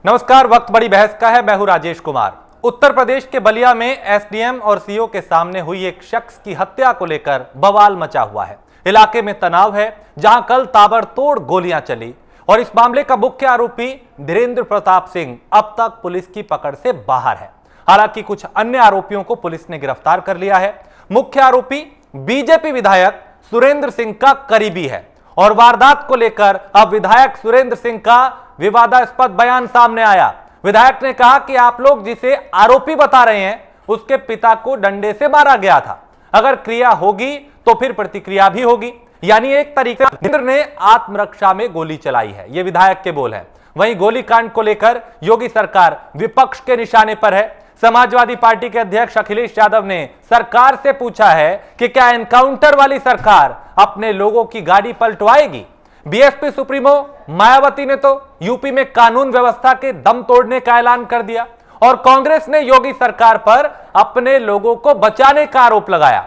नमस्कार। वक्त बड़ी बहस का है। मैं हूं राजेश कुमार। उत्तर प्रदेश के बलिया में एसडीएम और सीओ के सामने हुई एक शख्स की हत्या को लेकर बवाल मचा हुआ है। इलाके में तनाव है, जहां कल ताबड़तोड़ गोलियां चली और इस मामले का मुख्य आरोपी धीरेंद्र प्रताप सिंह अब तक पुलिस की पकड़ से बाहर है। हालांकि कुछ अन्य आरोपियों को पुलिस ने गिरफ्तार कर लिया है। मुख्य आरोपी बीजेपी विधायक सुरेंद्र सिंह का करीबी है और वारदात को लेकर अब विधायक सुरेंद्र सिंह का विवादास्पद बयान सामने आया। विधायक ने कहा कि आप लोग जिसे आरोपी बता रहे हैं उसके पिता को डंडे से मारा गया था। अगर क्रिया होगी तो फिर प्रतिक्रिया भी होगी, यानी एक तरीके से धीरेंद्र ने आत्मरक्षा में गोली चलाई है। ये विधायक के बोल हैं। वहीं गोलीकांड को लेकर योगी सरकार विपक्ष के निशाने पर है। समाजवादी पार्टी के अध्यक्ष अखिलेश यादव ने सरकार से पूछा है कि क्या एनकाउंटर वाली सरकार अपने लोगों की गाड़ी पलटवाएगी। बीएसपी सुप्रीमो मायावती ने तो यूपी में कानून व्यवस्था के दम तोड़ने का ऐलान कर दिया और कांग्रेस ने योगी सरकार पर अपने लोगों को बचाने का आरोप लगाया।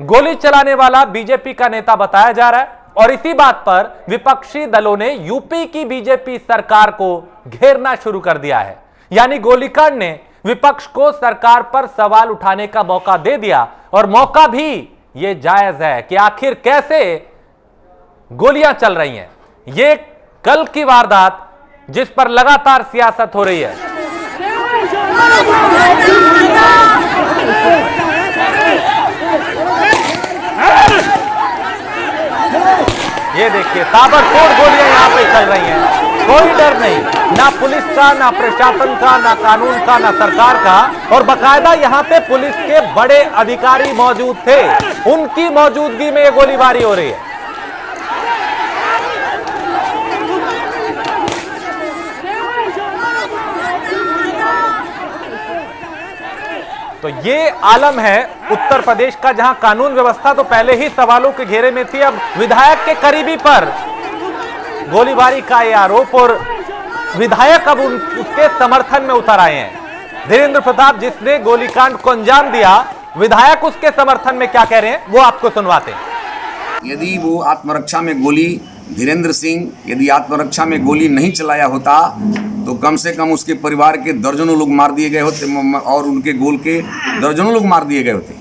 गोली चलाने वाला बीजेपी का नेता बताया जा रहा है और इसी बात पर विपक्षी दलों ने यूपी की बीजेपी सरकार को घेरना शुरू कर दिया है। यानी गोलीकांड ने विपक्ष को सरकार पर सवाल उठाने का मौका दे दिया और मौका भी यह जायज है कि आखिर कैसे गोलियां चल रही हैं। ये कल की वारदात जिस पर लगातार सियासत हो रही है। ये देखिए ताबड़तोड़ गोलियां यहां पे चल रही हैं। कोई डर नहीं, ना पुलिस का, ना प्रशासन का, ना कानून का, ना सरकार का। और बाकायदा यहां पे पुलिस के बड़े अधिकारी मौजूद थे, उनकी मौजूदगी में ये गोलीबारी हो रही है। तो ये आलम है उत्तर प्रदेश का, जहां कानून व्यवस्था तो पहले ही सवालों के घेरे में थी। अब विधायक के करीबी पर गोलीबारी का ये आरोप और विधायक अब उसके समर्थन में उतर आए हैं। धीरेंद्र प्रताप जिसने गोलीकांड को अंजाम दिया, विधायक उसके समर्थन में क्या कह रहे हैं वो आपको सुनवाते हैं। यदि वो आत्मरक्षा में गोली, धीरेंद्र सिंह यदि आत्मरक्षा में गोली नहीं चलाया होता तो कम से कम उसके परिवार के दर्जनों लोग मार दिए गए होते और उनके गोल के दर्जनों लोग मार दिए गए होते।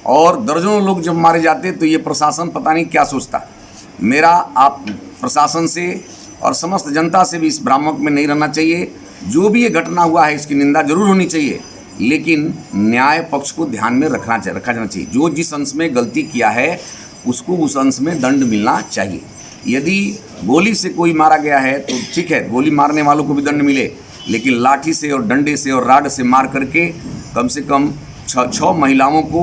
और दर्जनों लोग जब मारे जाते तो ये प्रशासन पता नहीं क्या सोचता। मेरा आप प्रशासन से और समस्त जनता से भी इस भ्रामक में नहीं रहना चाहिए। जो भी ये घटना हुआ है इसकी निंदा जरूर होनी चाहिए, लेकिन न्याय पक्ष को ध्यान में रखा जाना चाहिए। जो जिस अंश में गलती किया है उसको उस अंश में दंड मिलना चाहिए। यदि गोली से कोई मारा गया है तो ठीक है, गोली मारने वालों को भी दंड मिले, लेकिन लाठी से और डंडे से और राड से मार करके कम से कम 6 महिलाओं को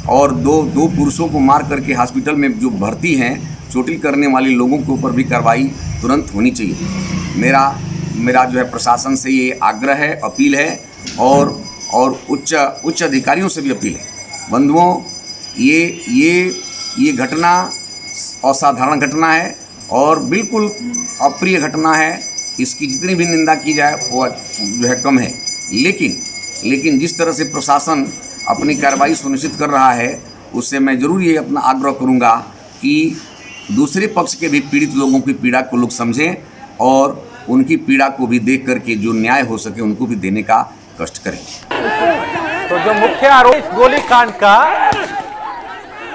और दो पुरुषों को मार करके हॉस्पिटल में जो भर्ती हैं चोटिल करने वाले लोगों के ऊपर भी कार्रवाई तुरंत होनी चाहिए। मेरा जो है प्रशासन से ये आग्रह है, अपील है और उच्च अधिकारियों से भी अपील है। बंधुओं, ये घटना असाधारण घटना है और बिल्कुल अप्रिय घटना है। इसकी जितनी भी निंदा की जाए वो जो है कम है, लेकिन जिस तरह से प्रशासन अपनी कार्रवाई सुनिश्चित कर रहा है उससे मैं ज़रूर ये अपना आग्रह करूँगा कि दूसरे पक्ष के भी पीड़ित लोगों की पीड़ा को लोग समझें और उनकी पीड़ा को भी देख करके जो न्याय हो सके उनको भी देने का कष्ट करें। तो जो मुख्य आरोपी इस गोलीकांड का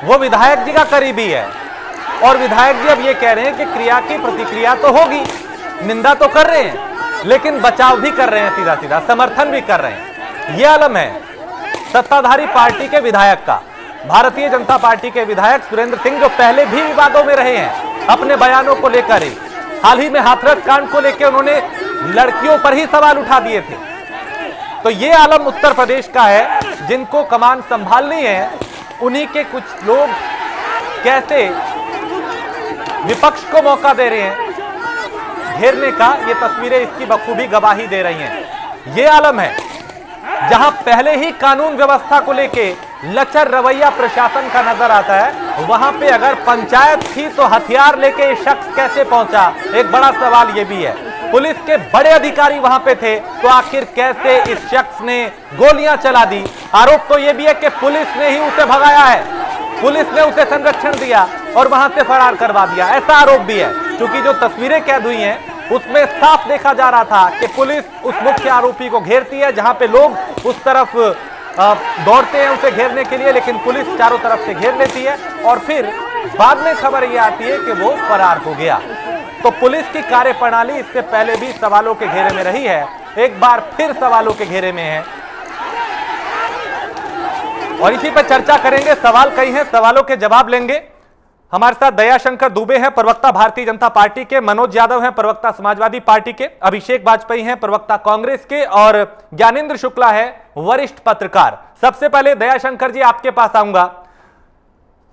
वो विधायक जी का करीबी है और विधायक जी अब ये कह रहे हैं कि क्रिया की प्रतिक्रिया तो होगी, निंदा तो कर रहे हैं लेकिन बचाव भी कर रहे हैं, सीधा सीधा समर्थन भी कर रहे हैं। यह आलम है सत्ताधारी पार्टी के विधायक का। भारतीय जनता पार्टी के विधायक सुरेंद्र सिंह जो पहले भी विवादों में रहे हैं अपने बयानों को लेकर ही, हाल ही में हाथरस कांड को लेकर उन्होंने लड़कियों पर ही सवाल उठा दिए थे। तो ये आलम उत्तर प्रदेश का है। जिनको कमान संभालनी है उन्हीं के कुछ लोग कैसे विपक्ष को मौका दे रहे हैं घेरने का, ये तस्वीरें इसकी बखूबी गवाही दे रही हैं। ये आलम है जहां पहले ही कानून व्यवस्था को लेके लचर रवैया प्रशासन का नजर आता है, वहां पे अगर पंचायत थी तो हथियार लेके ये शख्स कैसे पहुंचा, एक बड़ा सवाल ये भी है। पुलिस के बड़े अधिकारी वहां पे थे तो आखिर कैसे इस शख्स ने गोलियां चला दी। आरोप तो यह भी है कि पुलिस ने ही उसे भगाया है, पुलिस ने उसे संरक्षण दिया और वहां से फरार करवा दिया, ऐसा आरोप भी है। क्योंकि जो तस्वीरें कैद हुई हैं उसमें साफ देखा जा रहा था कि पुलिस उस मुख्य आरोपी को घेरती है, जहां पे लोग उस तरफ दौड़ते हैं उसे घेरने के लिए, लेकिन पुलिस चारों तरफ से घेर लेती है और फिर बाद में खबर यह आती है कि वो फरार हो गया। तो पुलिस की कार्यप्रणाली इससे पहले भी सवालों के घेरे में रही है, एक बार फिर सवालों के घेरे में है और इसी पर चर्चा करेंगे। सवाल कई हैं, सवालों के जवाब लेंगे। हमारे साथ दयाशंकर दुबे हैं, प्रवक्ता भारतीय जनता पार्टी के, मनोज यादव हैं, प्रवक्ता समाजवादी पार्टी के, अभिषेक वाजपेयी हैं, प्रवक्ता कांग्रेस के और ज्ञानेंद्र शुक्ला है, वरिष्ठ पत्रकार। सबसे पहले दयाशंकर जी आपके पास आऊंगा।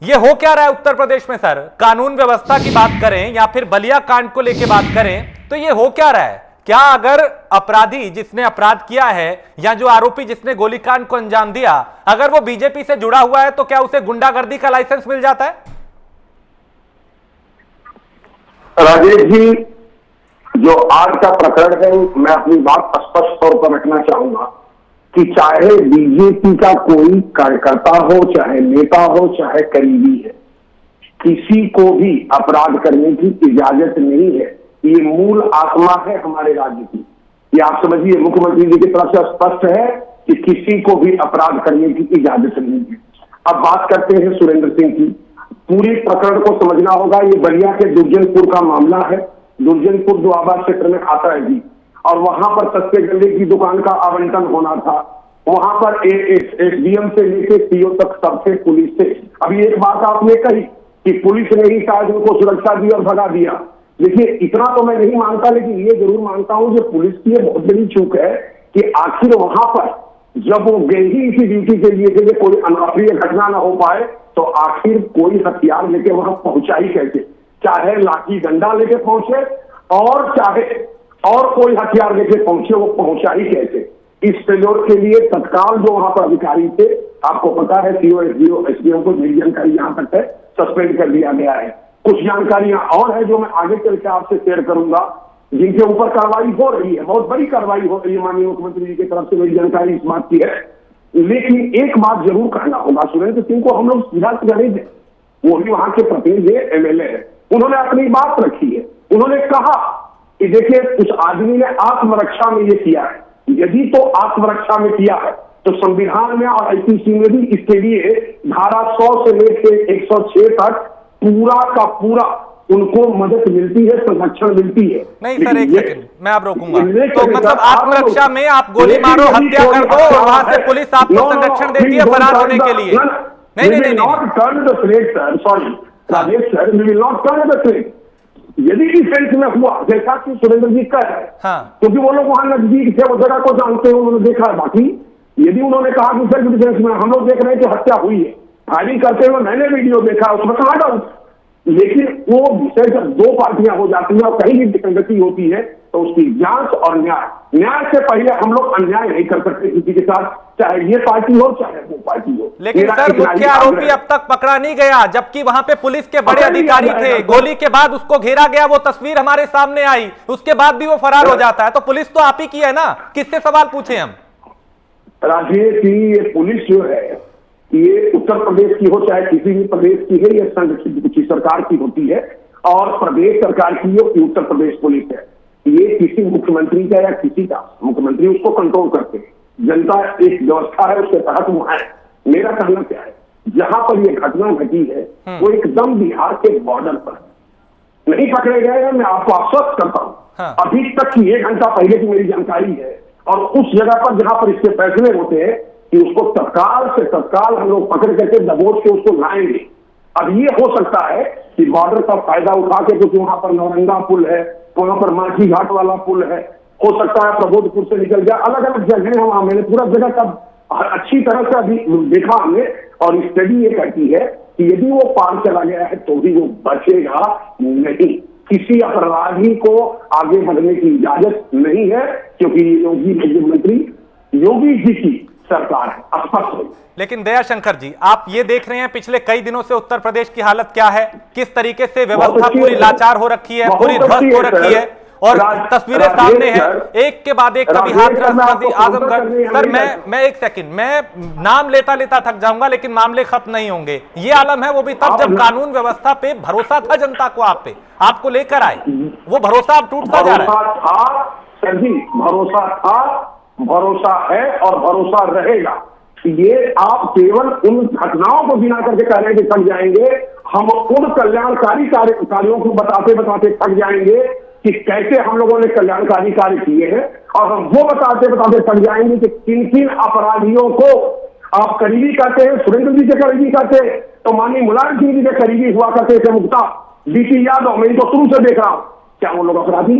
यह हो क्या रहा है उत्तर प्रदेश में सर? कानून व्यवस्था की बात करें या फिर बलिया कांड को लेकर बात करें तो यह हो क्या रहा है? क्या अगर अपराधी जिसने अपराध किया है या जो आरोपी जिसने गोलीकांड को अंजाम दिया, अगर वो बीजेपी से जुड़ा हुआ है तो क्या उसे गुंडागर्दी का लाइसेंस मिल जाता है? राजेश जी, जो आज का प्रकरण है, मैं अपनी बात स्पष्ट तौर पर रखना चाहूंगा कि चाहे बीजेपी का कोई कार्यकर्ता हो, चाहे नेता हो, चाहे करीबी है, किसी को भी अपराध करने की इजाजत नहीं है। ये मूल आत्मा है हमारे राज्य की। ये आप समझिए, मुख्यमंत्री जी की तरफ से स्पष्ट है कि किसी को भी अपराध करने की इजाजत नहीं है। अब बात करते हैं सुरेंद्र सिंह की। पूरी प्रकरण को समझना होगा। ये बलिया के दुर्जनपुर का मामला है। दुर्जनपुर दुआबा क्षेत्र में आता है जी, और वहां पर सस्ते गले की दुकान का आवंटन होना था। वहां पर एसडीएम से लेकर सीओ तक सबसे पुलिस से। अभी एक बात आपने कही कि पुलिस ने ही शायद उनको सुरक्षा दी और भगा दिया। देखिए, इतना तो मैं नहीं मानता, लेकिन ये जरूर मानता हूं कि पुलिस की ये बहुत बड़ी चूक है कि आखिर वहां पर जब वो गए ही इसी ड्यूटी के लिए कि कोई अनप्रिय घटना ना हो पाए, तो आखिर कोई हथियार लेके वहां पहुंचा ही कैसे? चाहे लाठी डंडा लेके पहुंचे और चाहे और कोई हथियार लेके पहुंचे, वो पहुंचा ही कैसे? इस फेल्योर के लिए तत्काल जो वहां पर अधिकारी थे, आपको पता है, सीओ एसडीएम को मेरी जानकारी यहां तक है, सस्पेंड कर दिया गया है। कुछ जानकारियां और है जो मैं आगे चल के आपसे शेयर करूंगा, जिनके ऊपर कार्रवाई हो रही है, बहुत बड़ी कार्रवाई हो रही है। माननीय मुख्यमंत्री जी की तरफ से मेरी जानकारी इस बात की है। लेकिन एक बात जरूर कहना होगा, सुरेंद्र सिंह को हम लोग सीधा नहीं थे, वो भी वहां के प्रतिनिधि एमएलए है। उन्होंने अपनी बात रखी है। उन्होंने कहा कि देखिए, उस आदमी ने आत्मरक्षा में ये किया है। यदि तो आत्मरक्षा में किया है तो संविधान में और आईपीसी में भी इसके लिए धारा 100 से लेकर 106 तक पूरा का पूरा उनको मदद मिलती है, संरक्षण मिलती है। नहीं सर, एक सेकंड मैं आप रोकूंगा। तो मतलब आत्मरक्षा में आप गोली मारो, हत्या कर दो और वहां से पुलिस आपको संरक्षण देती है फरार होने के लिए? नहीं, not turn the threat sir, sorry Rajesh sir, we will not turn the threat. यदि डिफेंस में हुआ, जैसा कि सुरेंद्र जी का है, क्योंकि वो लोग वहां नजदीक थे, वो जगह को जानते हैं, उन्होंने देखा है। बाकी यदि उन्होंने कहा कि सेल्फ डिफेंस में, हम लोग देख रहे हैं कि हत्या हुई है, फायरिंग करते हुए मैंने वीडियो देखा, उसमें कहा डाउट। लेकिन वो विषय जब दो पार्टियां हो जाती हैं और कहीं भी विसंगति होती है, तो उसकी जांच और न्याय से पहले हम लोग अन्याय नहीं कर सकते किसी के साथ, चाहे ये पार्टी हो चाहे वो पार्टी हो। लेकिन सर, मुख्य आरोपी अब तक पकड़ा नहीं गया, जबकि वहां पे पुलिस के बड़े अधिकारी थे। गोली के बाद उसको घेरा गया, वो तस्वीर हमारे सामने आई, उसके बाद भी वो फरार हो जाता है। तो पुलिस तो आप ही की है ना, किससे सवाल पूछे हम? राजेश जी, ये पुलिस जो है, ये उत्तर प्रदेश की हो चाहे किसी भी प्रदेश की है, ये संघ की सरकार की होती है, और प्रदेश सरकार की हो कि उत्तर प्रदेश पुलिस है, ये किसी मुख्यमंत्री का या किसी का, मुख्यमंत्री उसको कंट्रोल करते हैं, जनता एक व्यवस्था है उसके तहत वो है। मेरा कहना क्या है, जहां पर ये घटना घटी है वो एकदम बिहार के बॉर्डर पर नहीं पकड़े गए हैं। मैं आपको आश्वस्त करता हूँ, अभी तक की 1 घंटा पहले की मेरी जानकारी है, और उस जगह पर जहां पर इसके फैसले होते हैं कि उसको तत्काल से तत्काल हम लोग पकड़ करके दबोच के उसको लाएंगे। अब ये हो सकता है कि बॉर्डर का फायदा उठा के, क्योंकि वहां पर नौरंगा पुल है, वहां पर माछी घाट वाला पुल है, हो सकता है प्रबोधपुर से निकल जाए, अलग अलग जगह वहां। मैंने पूरा जगह का अच्छी तरह से अभी देखा हमने, और स्टडी ये कहती है कि यदि वो पार चला गया है तो भी वो बचेगा नहीं। किसी अपराधी को आगे बढ़ने की इजाजत नहीं है, क्योंकि योगी मुख्यमंत्री योगी जी की सरकार है, स्पष्ट है। लेकिन दयाशंकर जी, आप ये देख रहे हैं पिछले कई दिनों से उत्तर प्रदेश की हालत क्या है, किस तरीके से व्यवस्था पूरी लाचार हो रखी है, पूरी ध्वस्त हो रखी है, और तस्वीरें सामने हैं, एक के बाद एक कभी हाथरस, कभी आजमगढ़। सर मैं एक सेकंड, मैं नाम लेता लेता थक जाऊंगा, लेकिन मामले खत्म नहीं होंगे। ये आलम है वो भी तब जब कानून व्यवस्था पे भरोसा था जनता को, आप पे, आपको लेकर आए, वो भरोसा अब टूटता जा रहा है। सर जी, भरोसा था, भरोसा है और भरोसा रहेगा। ये आप केवल उन घटनाओं को बिना करके कहने के थक जाएंगे, हम उन कल्याणकारी कार्यों को बताते बताते थक जाएंगे कि कैसे हम लोगों ने कल्याणकारी कार्य किए हैं, और हम वो बताते बताते थक जाएंगे कि किन किन अपराधियों को आप करीबी कहते हैं। सुरेंद्र जी के करीबी कहते हैं तो माननीय मुलायम सिंह जी के करीबी हुआ करते थे मुक्ता बीटी यादव, मैं इनको शुरू से देख रहा हूं, क्या वो लोग अपराधी?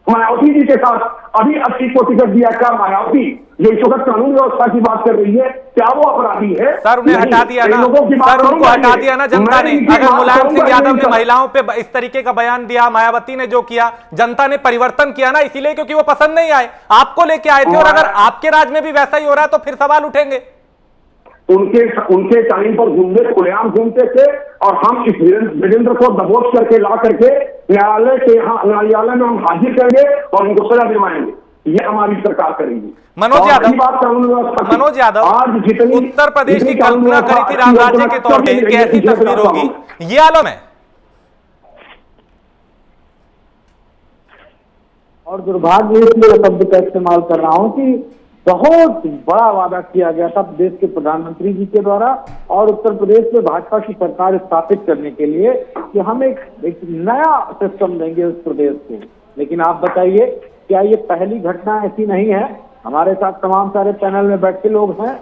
मायावती जी के साथ अभी 80 को टिकट दिया, क्या मायावती जो इस वक्त कानून व्यवस्था की बात कर रही है, क्या वो अपराधी है? सर उन्हें हटा दिया ना, सर उनको हटा दिया ना जनता ने। अगर मुलायम सिंह यादव ने महिलाओं पे इस तरीके का बयान दिया, मायावती ने जो किया, जनता ने परिवर्तन किया ना, इसीलिए क्योंकि वो पसंद नहीं आए, आपको लेके आए थे। और अगर आपके राज में भी वैसा ही हो रहा है तो फिर सवाल उठेंगे। उनके टाइम पर गुंडे खुलेआम घूमते थे और हम इस वीरेंद्र को दबोच करके ला करके न्यायालय में हम हाजिर करेंगे और उनको सजा दिलवाएंगे। ये हमारी सरकार करेगी। मनोज यादव आज जितनी उत्तर प्रदेश की कल्पना करी थी राम राज्य के तौर पर, कैसी तस्वीर होगी, ये आलम है। और दुर्भाग्य इसलिए शब्द का इस्तेमाल कर रहा हूं कि बहुत बड़ा वादा किया गया था देश के प्रधानमंत्री जी के द्वारा और उत्तर प्रदेश में भाजपा की सरकार स्थापित करने के लिए कि हम एक नया सिस्टम देंगे उस प्रदेश को। लेकिन आप बताइए, क्या ये पहली घटना ऐसी नहीं है? हमारे साथ तमाम सारे पैनल में बैठे लोग हैं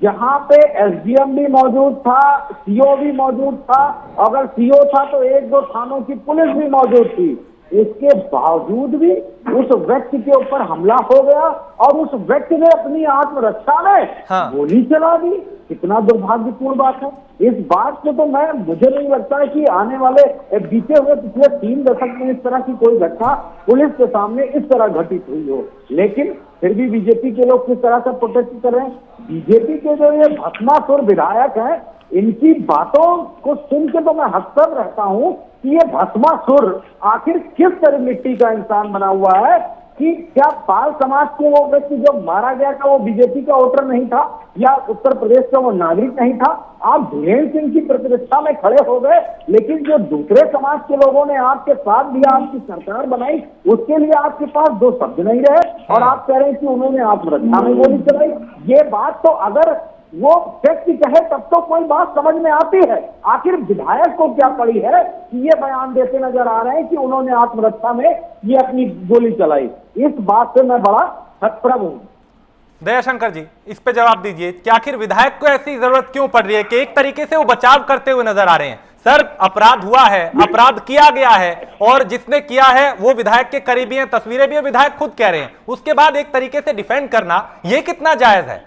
जहां पे एसडीएम भी मौजूद था, सीओ भी मौजूद था, अगर सीओ था तो 1-2 थानों की पुलिस भी मौजूद थी। इसके बावजूद भी उस व्यक्ति के ऊपर हमला हो गया और उस व्यक्ति ने अपनी आत्मरक्षा में गोली चला दी। कितना दुर्भाग्यपूर्ण बात है। इस बात से तो मुझे नहीं लगता है कि आने वाले बीते हुए पिछले 3 दशक में इस तरह की कोई घटना पुलिस के सामने इस तरह घटित हुई हो। लेकिन फिर भी बीजेपी के लोग किस तरह से प्रोटेस्ट कर रहे हैं। बीजेपी के जो ये भस्मासुर विधायक हैं, इनकी बातों को सुन के तो मैं हंसता रहता हूं कि ये भस्मासुर आखिर किस तरह मिट्टी का इंसान बना हुआ है कि क्या पाल समाज के वो व्यक्ति जो मारा गया था वो बीजेपी का वोटर नहीं था या उत्तर प्रदेश का वो नागरिक नहीं था? आप धीरेन्द्र सिंह की प्रतिष्ठा में खड़े हो गए, लेकिन जो दूसरे समाज के लोगों ने आपके साथ दिया, आपकी सरकार बनाई, उसके लिए आपके पास 2 शब्द नहीं रहे और आप कह रहे हैं कि उन्होंने आत्मरक्षा में गोली चलाई। ये बात तो अगर वो व्यक्ति कहे तब तो कोई बात समझ में आती है। आखिर विधायक को क्या पड़ी है कि ये बयान देते नजर आ रहे हैं कि उन्होंने आत्मरक्षा में ये अपनी गोली चलाई। इस बात से मैं बड़ा हतप्रभ हूं। दयाशंकर जी, इस पे जवाब दीजिए कि आखिर विधायक को ऐसी जरूरत क्यों पड़ रही है कि एक तरीके से वो बचाव करते हुए नजर आ रहे हैं। सर अपराध हुआ है, अपराध किया गया है और जिसने किया है वो विधायक के करीबी हैं, तस्वीरें भी है, विधायक खुद कह रहे हैं, उसके बाद एक तरीके से डिफेंड करना ये कितना जायज है?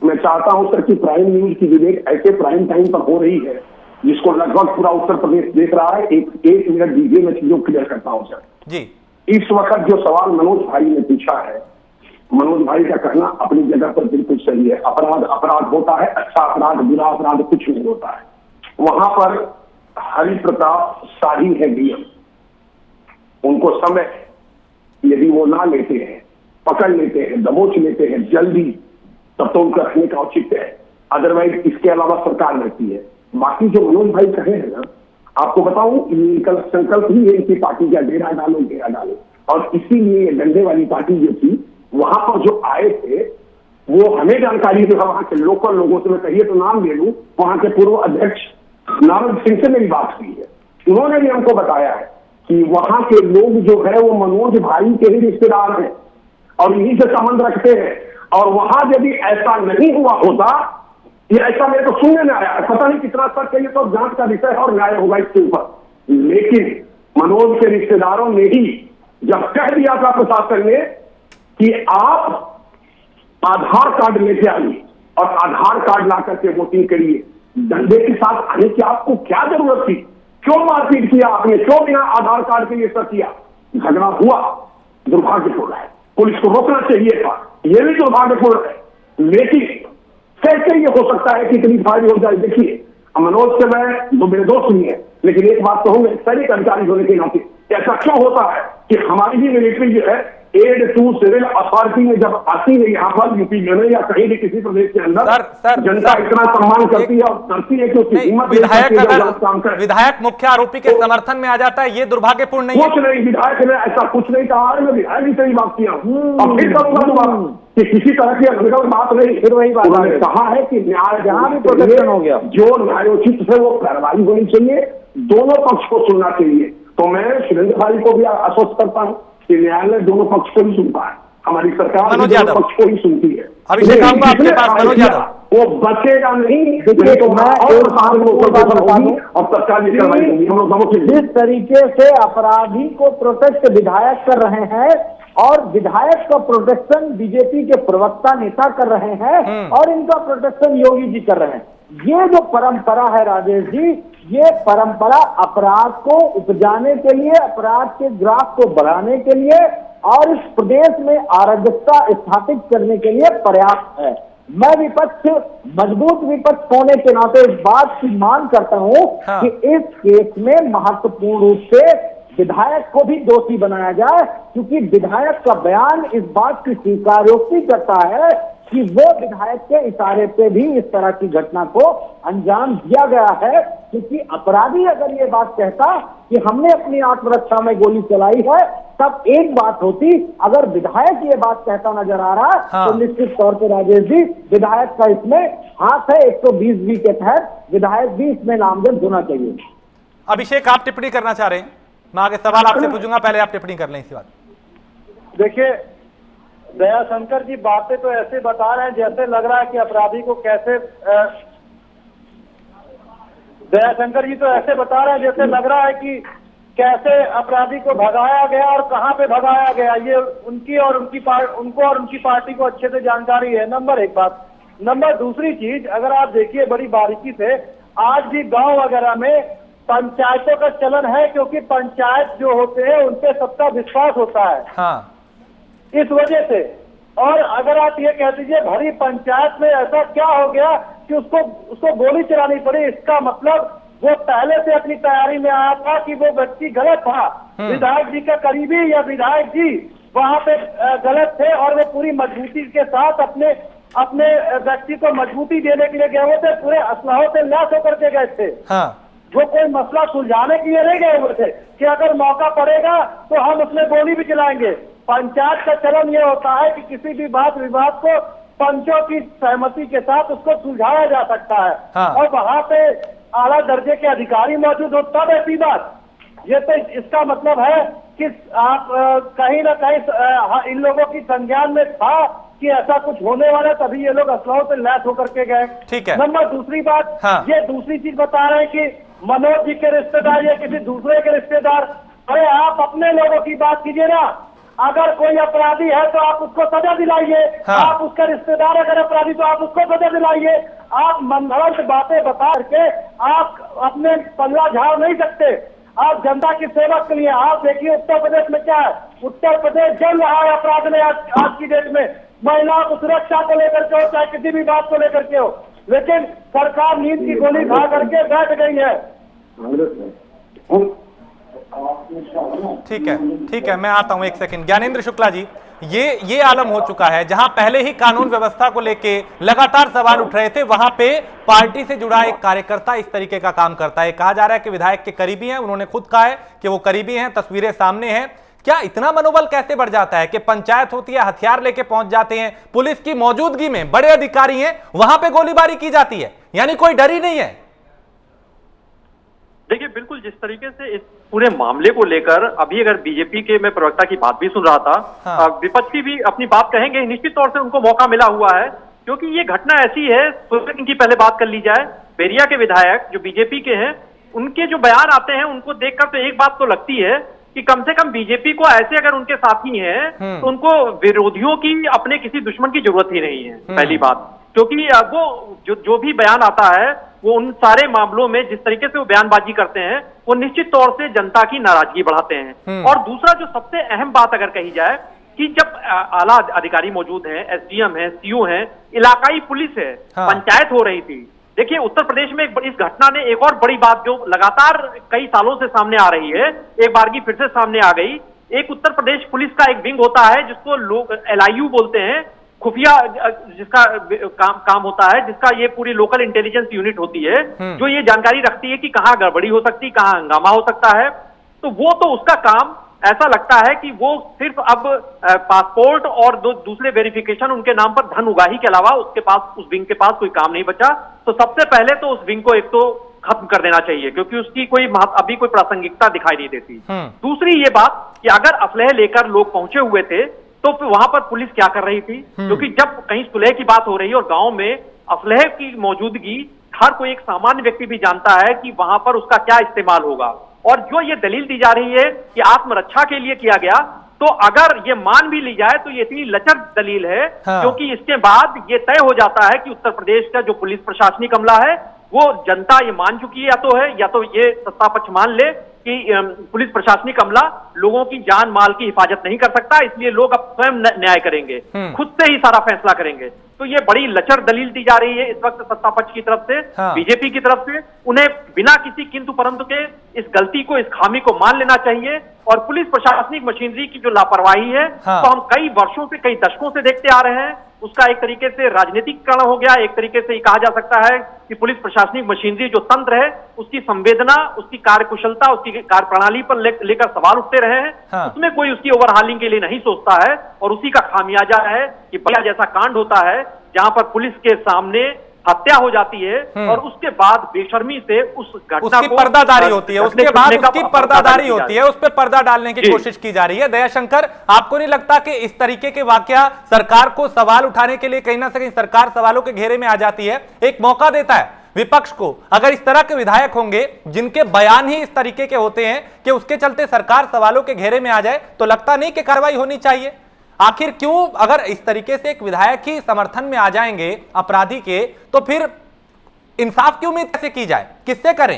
मैं चाहता हूं सर कि प्राइम न्यूज की डिबेट ऐसे प्राइम टाइम पर हो रही है जिसको लगभग पूरा उत्तर प्रदेश देख रहा है। एक मिनट दीजिए, मैं चीजों क्लियर करता हूं सर जी। इस वक्त जो सवाल मनोज भाई ने पूछा है, मनोज भाई का कहना अपनी जगह पर बिल्कुल सही है। अपराध होता है, अच्छा अपराध, बुरा अपराध कुछ नहीं होता है। वहां पर हरि प्रताप शाही है डीएम, उनको समय यदि वो ना लेते हैं, पकड़ लेते हैं, दबोच लेते हैं जल्दी, तब तो उनका रखने का औचित्य है। अदरवाइज इसके अलावा सरकार रहती है। बाकी जो मनोज भाई कहे हैं ना, आपको बताऊं, ये संकल्प ही है इनकी पार्टी का, डेरा डालो डेरा डालो। और इसीलिए ये डंडे वाली पार्टी जो थी, वहां पर जो आए थे वो हमें जानकारी थी, वहां के लोकल लोगों से, मैं कहिए तो नाम ले लूं, वहां के पूर्व अध्यक्ष नारद सिंह से मेरी बात हुई है, उन्होंने भी हमको बताया है कि वहां के लोग जो है वो मनोज भाई के ही रिश्तेदार हैं और इन्हीं से संबंध रखते हैं। और वहां यदि ऐसा नहीं हुआ होता, ये ऐसा मेरे को सुनने में आया, पता नहीं कितना सच है, ये तो जांच का विषय है और न्याय होगा इसके ऊपर। लेकिन मनोज के रिश्तेदारों ने ही जब कह दिया था प्रशासन ने कि आप आधार कार्ड लेके आइए और आधार कार्ड ला करके वोटिंग करिए, डंडे के साथ आने की आपको क्या जरूरत थी? क्यों मारपीट किया आपने? क्यों बिना आधार कार्ड के ये सब किया? झगड़ा हुआ, दुर्भाग्यपूर्ण है, पुलिस को रोकना चाहिए था, ये भी दुर्भाग्यपूर्ण है। लेकिन कैसे ये हो सकता है कि इतनी फायरिंग हो जाए? देखिए, मनोज से मैं, दो मेरे दोस्त नहीं है, लेकिन एक बात कहूंगा, सैनिक अधिकारी होने के नाते ऐसा क्यों होता है कि हमारी भी मिलिट्री जो है एड टू सिविल अथॉरिटी में जब आती है यहाँ पर यूपी में या कहीं भी किसी प्रदेश के अंदर, जनता इतना सम्मान करती है और करती है कि उसकी हिम्मत विधायक मुख्य आरोपी के समर्थन में आ जाता है, ये दुर्भाग्यपूर्ण नहीं है। कुछ नहीं, विधायक ने ऐसा कुछ नहीं कहा है, मैं विधायक ही सही बात किया और फिर करूंगा दोबारा कि किसी तरह की अनर्गल बात नहीं। फिर वही बात उन्होंने कहा है कि न्याय जहां भी प्रोटेक्शन हो गया, जो न्यायोचित है वो कार्रवाई होनी चाहिए, दोनों पक्ष को सुनना चाहिए। तो मैं सुरेंद्र भाई को भी आश्वस्त करता हूँ कि न्यायालय दोनों पक्ष को ही सुनता है, हमारी सरकार दोनों पक्ष को ही सुनती है। अभिषेक आऊंगा आपके पास, मनोज यादव, वो बचेगा नहीं, तो मैं और तत्काल कार्रवाई होगी। हम लोग जिस तरीके से अपराधी को प्रोटेक्ट विधायक कर रहे हैं और विधायक का प्रोटेक्शन बीजेपी के प्रवक्ता नेता कर रहे हैं और इनका प्रोटेक्शन योगी जी कर रहे हैं, ये जो परंपरा है राजेश जी, ये परंपरा अपराध को उपजाने के लिए, अपराध के ग्राफ को बढ़ाने के लिए और इस प्रदेश में अराजकता स्थापित करने के लिए पर्याप्त है। मैं विपक्ष, मजबूत विपक्ष होने के नाते इस बात की मांग करता हूं कि इस केस में महत्वपूर्ण रूप से विधायक को भी दोषी बनाया जाए, क्योंकि विधायक का बयान इस बात की स्वीकारोक्ति करता है कि वो विधायक के इशारे पे भी इस तरह की घटना को अंजाम दिया गया है। क्योंकि अपराधी अगर ये बात कहता कि हमने अपनी आत्मरक्षा में गोली चलाई है, तब एक बात होती। अगर विधायक ये बात कहता नजर आ रहा है तो निश्चित तौर पर राजेश जी, विधायक का इसमें हाथ है। 120 के तहत विधायक भी इसमें नामजद होना चाहिए। अभिषेक, आप टिप्पणी करना चाह रहे हैं? मैं आगे सवाल आपसे पूछूंगा, पहले आप टिप्पणी कर लें इसी बात। देखिए, दयाशंकर जी बातें तो ऐसे बता रहे हैं जैसे लग रहा है कि अपराधी को कैसे दयाशंकर जी तो ऐसे बता रहे हैं जैसे लग रहा है कि कैसे अपराधी को भगाया गया और कहां पे भगाया गया, ये उनको और उनकी पार्टी को अच्छे से जानकारी है। नंबर एक बात। नंबर दूसरी चीज, अगर आप देखिए बड़ी बारीकी से, आज भी गांव वगैरह में पंचायतों का चलन है, क्योंकि पंचायत जो होते हैं उन पे सबका विश्वास होता है। इस वजह से। और अगर आप ये कह दीजिए भरी पंचायत में ऐसा क्या हो गया कि उसको गोली चलानी पड़ी, इसका मतलब वो पहले से अपनी तैयारी में आया था कि वो व्यक्ति गलत था। विधायक जी का करीबी या विधायक जी वहां पे गलत थे और वो पूरी मजबूती के साथ अपने व्यक्ति को मजबूती देने के लिए गए हुए थे, पूरे असलाहों से लैस होकर के गए थे। वो कोई मसला सुलझाने के लिए नहीं गए हुए थे कि अगर मौका पड़ेगा तो हम उसमें गोली भी चलाएंगे। पंचायत का चलन ये होता है कि किसी भी बात विवाद को पंचों की सहमति के साथ उसको सुलझाया जा सकता है। और वहां पे आला दर्जे के अधिकारी मौजूद हो तब ऐसी बात। ये तो इसका मतलब है कि आप कहीं ना कहीं इन लोगों की संज्ञान में था कि ऐसा कुछ होने वाला, तभी ये लोग असलाहों से लैस होकर के गए। ठीक है। नंबर दूसरी बात, ये दूसरी चीज बता रहे हैं कि मनोज जी के रिश्तेदार या किसी दूसरे के रिश्तेदार, अरे आप अपने लोगों की बात कीजिए ना। अगर कोई अपराधी है तो आप उसको सजा दिलाइए। आप उसका रिश्तेदार अगर अपराधी तो आप उसको सजा दिलाइए। आप मनगढ़ंत बातें बता करके आप अपने पल्ला झाड़ नहीं सकते। आप जनता की सेवा के लिए, आप देखिए उत्तर प्रदेश में क्या है, उत्तर प्रदेश जल रहा है अपराध में आज की डेट में, महिलाओं को सुरक्षा को लेकर के हो, चाहे किसी भी बात को लेकर के हो, लेकिन सरकार नींद की गोली खा करके बैठ गई है। ठीक है, मैं आता हूं एक सेकंड। ज्ञानेंद्र शुक्ला जी, ये आलम हो चुका है जहां पहले ही कानून व्यवस्था को लेके लगातार सवाल उठ रहे थे, वहां पे पार्टी से जुड़ा एक कार्यकर्ता इस तरीके का काम करता है। कहा जा रहा है कि विधायक के करीबी हैं, उन्होंने खुद कहा है कि वो करीबी हैं, तस्वीरें सामने हैं। क्या इतना मनोबल कैसे बढ़ जाता है कि पंचायत होती है, हथियार लेके पहुंच जाते हैं, पुलिस की मौजूदगी में बड़े अधिकारी हैं, वहां पे गोलीबारी की जाती है, यानी कोई डर ही नहीं है? देखिए, बिल्कुल जिस तरीके से इस पूरे मामले को लेकर अभी अगर बीजेपी के मैं प्रवक्ता की बात भी सुन रहा था, विपक्षी भी अपनी बात कहेंगे, निश्चित तौर से उनको मौका मिला हुआ है, क्योंकि ये घटना ऐसी है। इनकी पहले बात कर ली जाए, बैरिया के विधायक जो बीजेपी के हैं, उनके जो बयान आते हैं उनको देखकर तो एक बात तो लगती है कि कम से कम बीजेपी को ऐसे अगर उनके साथी हैं तो उनको विरोधियों की, अपने किसी दुश्मन की जरूरत ही नहीं है। पहली बात, क्योंकि वो जो भी बयान आता है वो उन सारे मामलों में जिस तरीके से वो बयानबाजी करते हैं वो निश्चित तौर से जनता की नाराजगी बढ़ाते हैं। और दूसरा जो सबसे अहम बात अगर कही जाए कि जब आला अधिकारी मौजूद हैं, एसडीएम है, सीओ है, इलाकाई पुलिस है, पंचायत हो रही थी, देखिए, उत्तर प्रदेश में इस घटना ने एक और बड़ी बात जो लगातार कई सालों से सामने आ रही है, एक बार की फिर से सामने आ गई। एक उत्तर प्रदेश पुलिस का एक विंग होता है जिसको लोग LIU बोलते हैं, खुफिया जिसका काम होता है, जिसका ये पूरी लोकल इंटेलिजेंस यूनिट होती है, जो ये जानकारी रखती है कि कहाँ गड़बड़ी हो सकती है, कहाँ हंगामा हो सकता है। तो वो तो उसका काम ऐसा लगता है कि वो सिर्फ अब पासपोर्ट और दूसरे वेरिफिकेशन उनके नाम पर धन उगाही के अलावा उसके पास, उस विंग के पास कोई काम नहीं बचा। तो सबसे पहले तो उस विंग को एक तो खत्म कर देना चाहिए, क्योंकि उसकी अभी कोई प्रासंगिकता दिखाई नहीं देती। दूसरी ये बात कि अगर असलहे लेकर लोग पहुंचे हुए थे तो फिर वहां पर पुलिस क्या कर रही थी? क्योंकि जब कहीं सुलह की बात हो रही है और गांव में असलहे की मौजूदगी, हर कोई एक सामान्य व्यक्ति भी जानता है कि वहां पर उसका क्या इस्तेमाल होगा। और जो ये दलील दी जा रही है कि आत्मरक्षा के लिए किया गया, तो अगर ये मान भी ली जाए तो ये इतनी लचर दलील है, क्योंकि इसके बाद ये तय हो जाता है कि उत्तर प्रदेश का जो पुलिस प्रशासनिक अमला है वो जनता ये मान चुकी है, या तो ये सत्ता पक्ष मान ले कि पुलिस प्रशासनिक अमला लोगों की जान माल की हिफाजत नहीं कर सकता, इसलिए लोग अब स्वयं न्याय करेंगे, खुद से ही सारा फैसला करेंगे। तो ये बड़ी लचर दलील दी जा रही है इस वक्त सत्ता पक्ष की तरफ से, बीजेपी की तरफ से। उन्हें बिना किसी किंतु परंतु के इस गलती को, इस खामी को मान लेना चाहिए। और पुलिस प्रशासनिक मशीनरी की जो लापरवाही है, तो हम कई वर्षों से, कई दशकों से देखते आ रहे हैं। उसका एक तरीके से राजनीतिकरण हो गया। एक तरीके से ये कहा जा सकता है कि पुलिस प्रशासनिक मशीनरी जो तंत्र है, उसकी संवेदना, उसकी कार्यकुशलता, उसकी कार्य प्रणाली पर लेकर सवाल उठते रहे हैं। उसमें कोई उसकी ओवरहालिंग के लिए नहीं सोचता है, और उसी का खामियाजा है कि बलिया जैसा कांड होता है जहां पर पुलिस के सामने हत्या हो जाती है और उसके बाद बेशर्मी से उस घटना को पर्दादारी होती है, उसके बाद उसकी पर्दादारी होती है, उस पर पर्दा डालने की कोशिश की जा रही है। दयाशंकर, आपको नहीं लगता कि इस तरीके के वाकया सरकार को सवाल उठाने के लिए कहीं ना कहीं सरकार सवालों के घेरे में आ जाती है, एक मौका देता है विपक्ष को? अगर इस तरह के विधायक होंगे जिनके बयान ही इस तरीके के होते हैं कि उसके चलते सरकार सवालों के घेरे में आ जाए, तो लगता नहीं कि कार्रवाई होनी चाहिए? आखिर क्यों, अगर इस तरीके से एक विधायक ही समर्थन में आ जाएंगे अपराधी के, तो फिर इंसाफ की उम्मीद कैसे की जाए, किससे करें?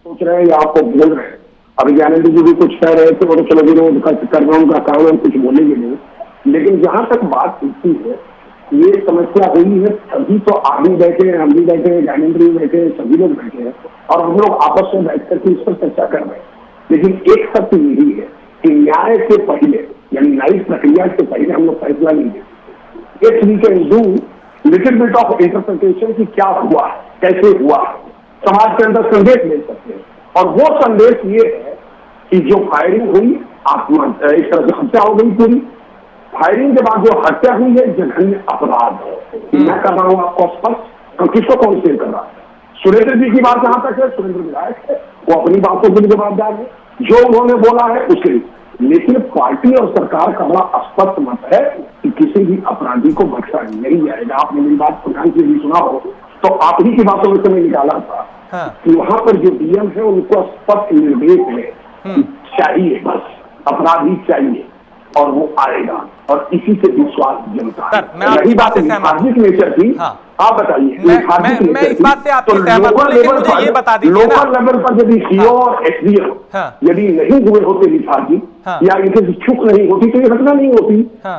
सोच रहे हैं या आपको बोल रहे हैं? अभी ज्ञानेंद्र जी भी कुछ कह रहे थे, और चलो विरोध कर रहा हूँ, काम हम कुछ बोलेंगे नहीं। लेकिन जहां तक बात होती है, ये समस्या हुई है, सभी तो आप भी बैठे हैं, हम भी बैठे हैं, ज्ञानेंद्र भी बैठे हैं, सभी लोग बैठे हैं, और हम लोग आपस में बैठ करके इस पर चर्चा कर रहे हैं। लेकिन एक सत्य यही है कि न्याय से पहले, यानी न्यायिक प्रक्रिया से पहले हम लोग फैसला नहीं देते। If we can do little bit of interpretation कि क्या हुआ, कैसे हुआ, समाज के अंदर संदेश ले सकते हैं। और वो संदेश ये है कि जो फायरिंग हुई, एक तरह से हत्या हो गई पूरी। फायरिंग के बाद जो हत्या हुई है, जघन्य अपराध है। मैं कर रहा हूँ आपको स्पष्ट, हम किसको कौन से कर रहा है? सुरेंद्र जी की बात जहां तक है, सुरेंद्र विधायक है, वो अपनी बातों के लिए जवाबदार है, जो उन्होंने बोला है उसके लिए। लेकिन पार्टी और सरकार का बड़ा स्पष्ट मत है कि किसी भी अपराधी को बख्शा नहीं जाएगा। आपने मेरी बात प्रधान से भी सुना हो, तो आप ही की बातों में समय निकाला था कि वहां पर जो डीएम है उनको स्पष्ट निर्देश है, चाहिए बस अपराधी चाहिए, और वो आएगा, और इसी से विश्वास जनता है। रही बात लिथार्जिक नेचर की, आप बताइए, मैं इस बात से आपकी सहमत हूं, लेकिन मुझे ये बता दीजिए, लोकल लेवल पर यदि सीओ और एसडीएम यदि नहीं हुए होते लिथार्जिक, या इनके चूक नहीं होती, तो ये घटना नहीं होती।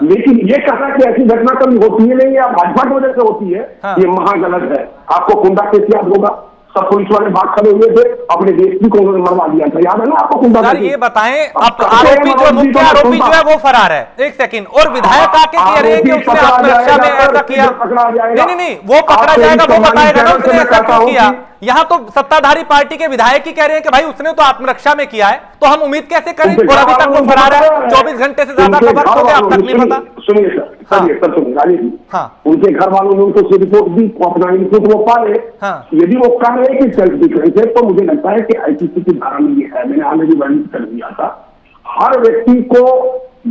लेकिन ये कहना कि ऐसी घटना कभी होती है नहीं, या भाजपा की वजह से होती है, ये महागलत है। आपको कुंडा केस याद होगा, सब पुलिस वाले भाग खड़े हुए थे, अपने देश की को उन्होंने मरवा दिया था, याद है ना आपको? कुंडा सर ये बताएं, अब आरोपी जो मुख्य आरोपी जो है वो फरार है, एक सेकंड, और विधायक आके कह रहे हैं कि उसने आत्मरक्षा में ऐसा किया। नहीं, वो पकड़ा जाएगा, वो बताएगा ना उसने ऐसा क्यों किया। यहाँ तो सत्ताधारी पार्टी के विधायक ही कह रहे हैं कि भाई उसने तो आत्मरक्षा में किया है, तो हम उम्मीद कैसे करें? और अभी तक वो फरार है, 24 घंटे से ज्यादा का वक्त हो गया, अब तक नहीं पता। सुनिए सर, उनके घर वालों ने उनको रिपोर्ट दी, अपना इनपुट वो पाए। यदि वो कह रहे हैं कि सेल्फ डिफेंस है, तो मुझे लगता है कि आईपीसी की धारा में ये है, मैंने ऑलरेडी वर्णित कर दिया था, हर व्यक्ति को,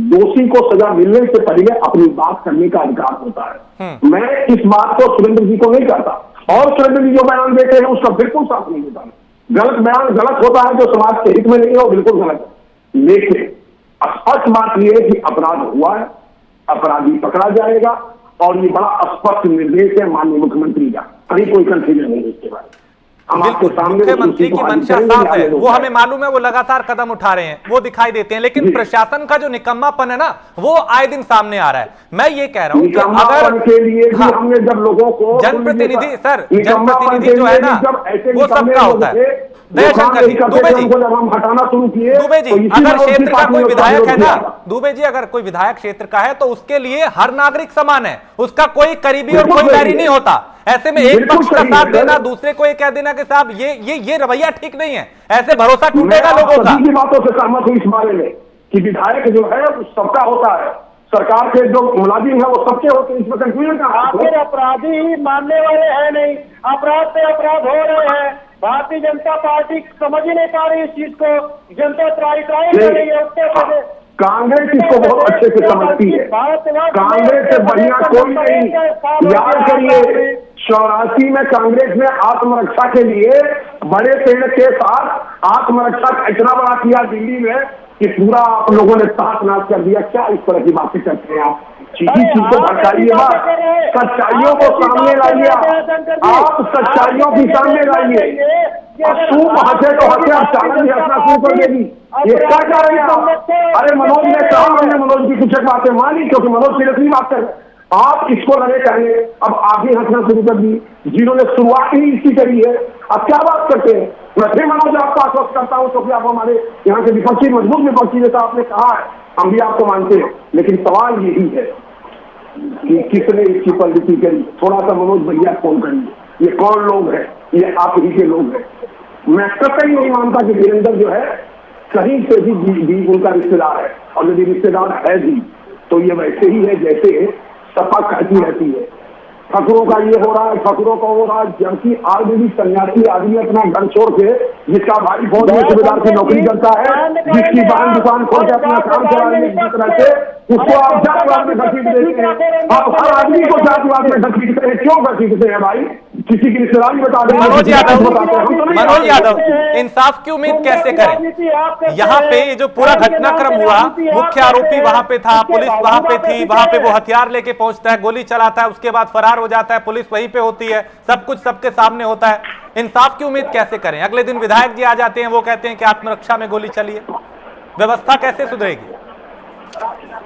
दोषी को सजा मिलने से पहले अपनी बात करने का अधिकार होता है। मैं इस बात को सुरेंद्र जी को नहीं कहता, और सुरेंद्र जी जो बयान देते हैं उसका बिल्कुल साथ नहीं होता। गलत बयान गलत होता है, जो समाज के हित में नहीं है वो बिल्कुल गलत है। लेकिन स्पष्ट बात यह है कि अपराध हुआ है, अपराधी पकड़ा जाएगा, और ये बड़ा स्पष्ट निर्देश है माननीय मुख्यमंत्री का, कहीं कोई कंफ्यूजन नहीं है इसके बारे में। बिल्कुल, मुख्यमंत्री की मंशा साफ है, वो हमें मालूम है, वो लगातार कदम उठा रहे हैं, वो दिखाई देते हैं, लेकिन प्रशासन का जो निकम्मापन है ना, वो आए दिन सामने आ रहा है। मैं ये कह रहा हूं कि अगर के लिए भी हमने जब लोगों को जनप्रतिनिधि, सर जनप्रतिनिधि जो है ना, वो सबका होता है। दयाशंकर जी, दुबे जी, जब हम हटाना शुरू किए, दुबे जी, अगर क्षेत्र का कोई विधायक है ना, दुबे जी अगर कोई विधायक क्षेत्र का है तो उसके लिए हर नागरिक समान है, उसका कोई करीबी और कोई बैरी नहीं होता। ऐसे में एक पक्ष का साथ देना, दूसरे को ये कह देना कि साहब ये रवैया ठीक नहीं है, ऐसे भरोसा टूटेगा लोगों का। की बातों से सहमत हूं इस बारे में कि विधायक जो है वो सबका होता है, सरकार के जो मुलाजिम है वो सबके होते हैं, इसमें कंफ्यूजन का। आखिर अपराधी ही मानने वाले हैं नहीं, अपराध पे अपराध हो रहे हैं। भारतीय जनता पार्टी समझ ही नहीं पा रही इस चीज को, जनता ट्राई कर रही है उसके। कांग्रेस इसको बहुत अच्छे से समझती है, कांग्रेस से बढ़िया कोई नहीं। याद करिए 84 में कांग्रेस ने आत्मरक्षा के लिए बड़े पेड़ के साथ आत्मरक्षा इतना बड़ा किया दिल्ली में कि पूरा आप लोगों ने साथ नाश कर दिया। क्या इस तरह की बातें करते हैं आप? चीज़ी चीज को भटकाइए, बात सच्चाइयों को सामने लाइए, आप सच्चाइयों की सामने लाइए। सूप हंसे तो हंसे, आप चावल भी हंसना शुरू कर देगी, ये क्या कह रहे हैं आप? अरे मनोज ने कहा, हमने मनोज की कुछ बातें मानी क्योंकि मनोज सीरियसली बात कर रहे हैं। आप इसको लगे कहने, अब आप ही हंसना शुरू कर दी, जिन्होंने शुरुआत ही इसकी करी है। अब क्या बात करते हैं? मैं फिर मनोज आपको आश्वस्त करता हूं क्योंकि आप हमारे यहाँ के विपक्षी, मजबूत विपक्षी जैसा आपने कहा है, हम भी आपको मानते हैं, लेकिन सवाल यही है कि किसने इसकी पब्लिसिटी करी। थोड़ा सा मनोज भैया फोन करिए, ये कौन लोग हैं? ये आप ही के लोग हैं। मैं कतई नहीं मानता कि वीरेंद्र जो है कहीं से भी उनका रिश्तेदार है, और यदि रिश्तेदार है भी तो ये वैसे ही है जैसे सपा कहती रहती है। फकरों का ये हो रहा है, फकरों का हो रहा है, जबकि आदमी सन्यासी आदमी अपना घर छोड़ के, जिसका भाई फौज में सूबेदार की नौकरी करता है, जिसकी बहन दुकान खोल के अपना काम चला रही है, उसको आप जातिवाद में घसीट देते हैं। आप हर आदमी को जातिवाद में घसीटते हैं, क्यों घसीटते हैं भाई? किसी की रिश्तेदारी बता दें। मनोज यादव, इंसाफ की उम्मीद कैसे करें? यहाँ पे जो पूरा घटनाक्रम हुआ, मुख्य आरोपी वहां पे था, पुलिस वहां पे थी, वहां पे वो हथियार लेके पहुंचता है, गोली चलाता है, उसके बाद फरार हो जाता है, पुलिस वहीं पे होती है, सब कुछ सबके सामने होता है। इंसाफ की उम्मीद कैसे करें? अगले दिन विधायक जी आ जाते हैं, वो कहते हैं कि आत्मरक्षा में गोली चली है, व्यवस्था कैसे सुधरेगी?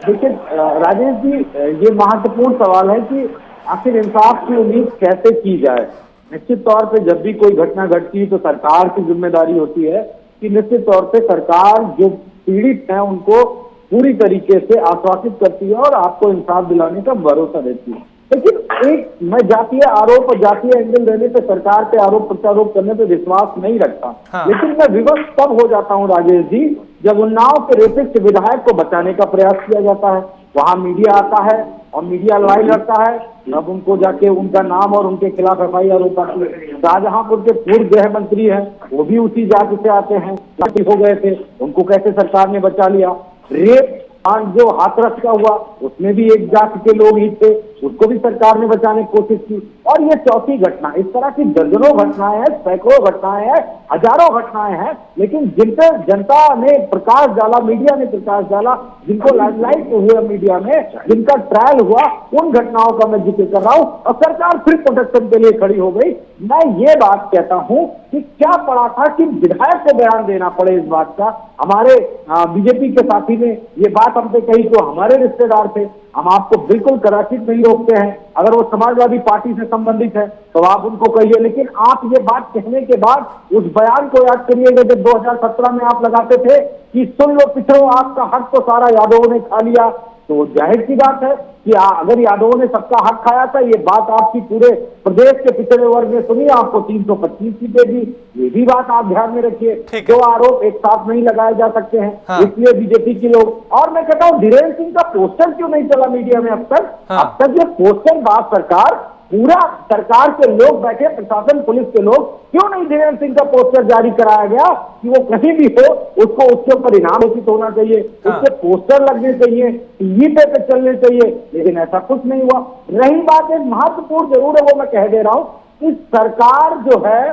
देखिए राजेश जी, ये महत्वपूर्ण सवाल है कि आखिर इंसाफ की उम्मीद कैसे की जाए। निश्चित तौर पे जब भी कोई घटना घटती है तो सरकार की जिम्मेदारी होती है कि निश्चित तौर पे सरकार जो पीड़ित हैं उनको पूरी तरीके से आश्वासित करती है और आपको इंसाफ दिलाने का भरोसा देती है। लेकिन एक मैं जातीय आरोप और जातीय एंगल रहने पे, सरकार पे आरोप प्रत्यारोप करने पे विश्वास नहीं रखता। हाँ। लेकिन मैं विवश तब हो जाता हूँ राजेश जी जब उन्नाव के रेपिस्ट विधायक को बचाने का प्रयास किया जाता है, वहां मीडिया आता है और मीडिया लड़ाई लड़ता है, अब उनको जाके उनका नाम और उनके खिलाफ FIR होता है। शाहजहांपुर के पूर्व गृह मंत्री हैं, वो भी उसी जाति से आते हैं, हो गए थे, उनको कैसे सरकार ने बचा लिया। रेप कांड जो हाथरस का हुआ उसमें भी एक जाति के लोग ही थे, उसको भी सरकार ने बचाने की कोशिश की। और ये चौथी घटना, इस तरह की दर्जनों घटनाएं हैं, सैकड़ों घटनाएं हैं, हजारों घटनाएं हैं, लेकिन जिन पर जनता ने प्रकाश डाला, मीडिया ने प्रकाश डाला, जिनको लाइमलाइट हुआ मीडिया में, जिनका ट्रायल हुआ, उन घटनाओं का मैं जिक्र कर रहा हूं और सरकार फिर प्रोटेक्शन के लिए खड़ी हो गई। मैं ये बात कहता हूं कि क्या पड़ा था कि विधायक को बयान देना पड़े इस बात का। हमारे बीजेपी के साथी ने ये बात हमसे कही तो हमारे रिश्तेदार थे, हम आपको बिल्कुल कदाचित नहीं रोकते हैं, अगर वो समाजवादी पार्टी से संबंधित है तो आप उनको कहिए, लेकिन आप ये बात कहने के बाद उस बयान को याद करिएगा जब 2017 में आप लगाते थे कि सुन लो पिछड़ो आपका हक तो सारा यादवों ने खा लिया। तो जाहिर सी बात है कि अगर यादवों ने सबका हक खाया था, ये बात आपकी पूरे प्रदेश के पिछड़े वर्ग ने सुनी, आपको 325 सीटें दी, ये भी बात आप ध्यान में रखिए। दो आरोप एक साथ नहीं लगाए जा सकते हैं। हाँ। इसलिए बीजेपी के लोग, और मैं कहता हूं धीरेन्द्र सिंह का पोस्टर क्यों नहीं चला मीडिया में अब तक? हाँ। अब तक ये पोस्टर बात सरकार, पूरा सरकार के लोग बैठे, प्रशासन पुलिस के लोग, क्यों नहीं धीरेन्द्र सिंह का पोस्टर जारी कराया गया कि वो कहीं भी हो उसको उसके ऊपर इनाम घोषित होना चाहिए। हाँ। उसके पोस्टर लगने चाहिए, टीवी पे चलने चाहिए, लेकिन ऐसा कुछ नहीं हुआ। रही बात एक महत्वपूर्ण जरूर है, वो मैं कह दे रहा हूं कि सरकार जो है,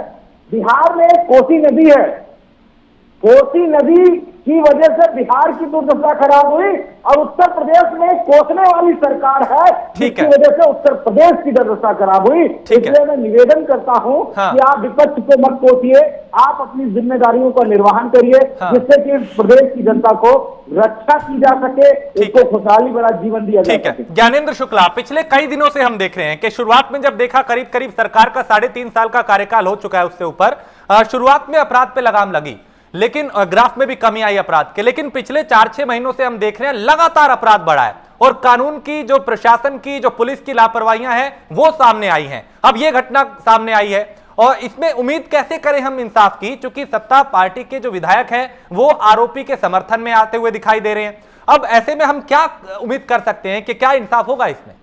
बिहार में कोसी नदी है, कोसी नदी की वजह से बिहार की दुर्दशा खराब हुई और उत्तर प्रदेश में कोसने वाली सरकार है जिसकी वजह से उत्तर प्रदेश की दुर्दशा खराब हुई। इसलिए मैं निवेदन करता हूं कि आप विपक्ष को मत कोसिए, आप अपनी जिम्मेदारियों का निर्वहन करिए जिससे कि प्रदेश की जनता को रक्षा की जा सके, इसको खुशहाली भरा जीवन दिया जा सके। ज्ञानेंद्र शुक्ला, पिछले कई दिनों से हम देख रहे हैं कि शुरुआत में जब देखा करीब करीब सरकार का 3.5 साल का कार्यकाल हो चुका है, उससे ऊपर शुरुआत में अपराध पे लगाम लगी, लेकिन ग्राफ में भी कमी आई अपराध के, लेकिन पिछले 4-6 महीनों से हम देख रहे हैं लगातार अपराध बढ़ा है और कानून की जो प्रशासन की जो पुलिस की लापरवाहियां हैं वो सामने आई हैं। अब ये घटना सामने आई है और इसमें उम्मीद कैसे करें हम इंसाफ की, क्योंकि सत्ता पार्टी के जो विधायक हैं वो आरोपी के समर्थन में आते हुए दिखाई दे रहे हैं। अब ऐसे में हम क्या उम्मीद कर सकते हैं कि क्या इंसाफ होगा इसमें?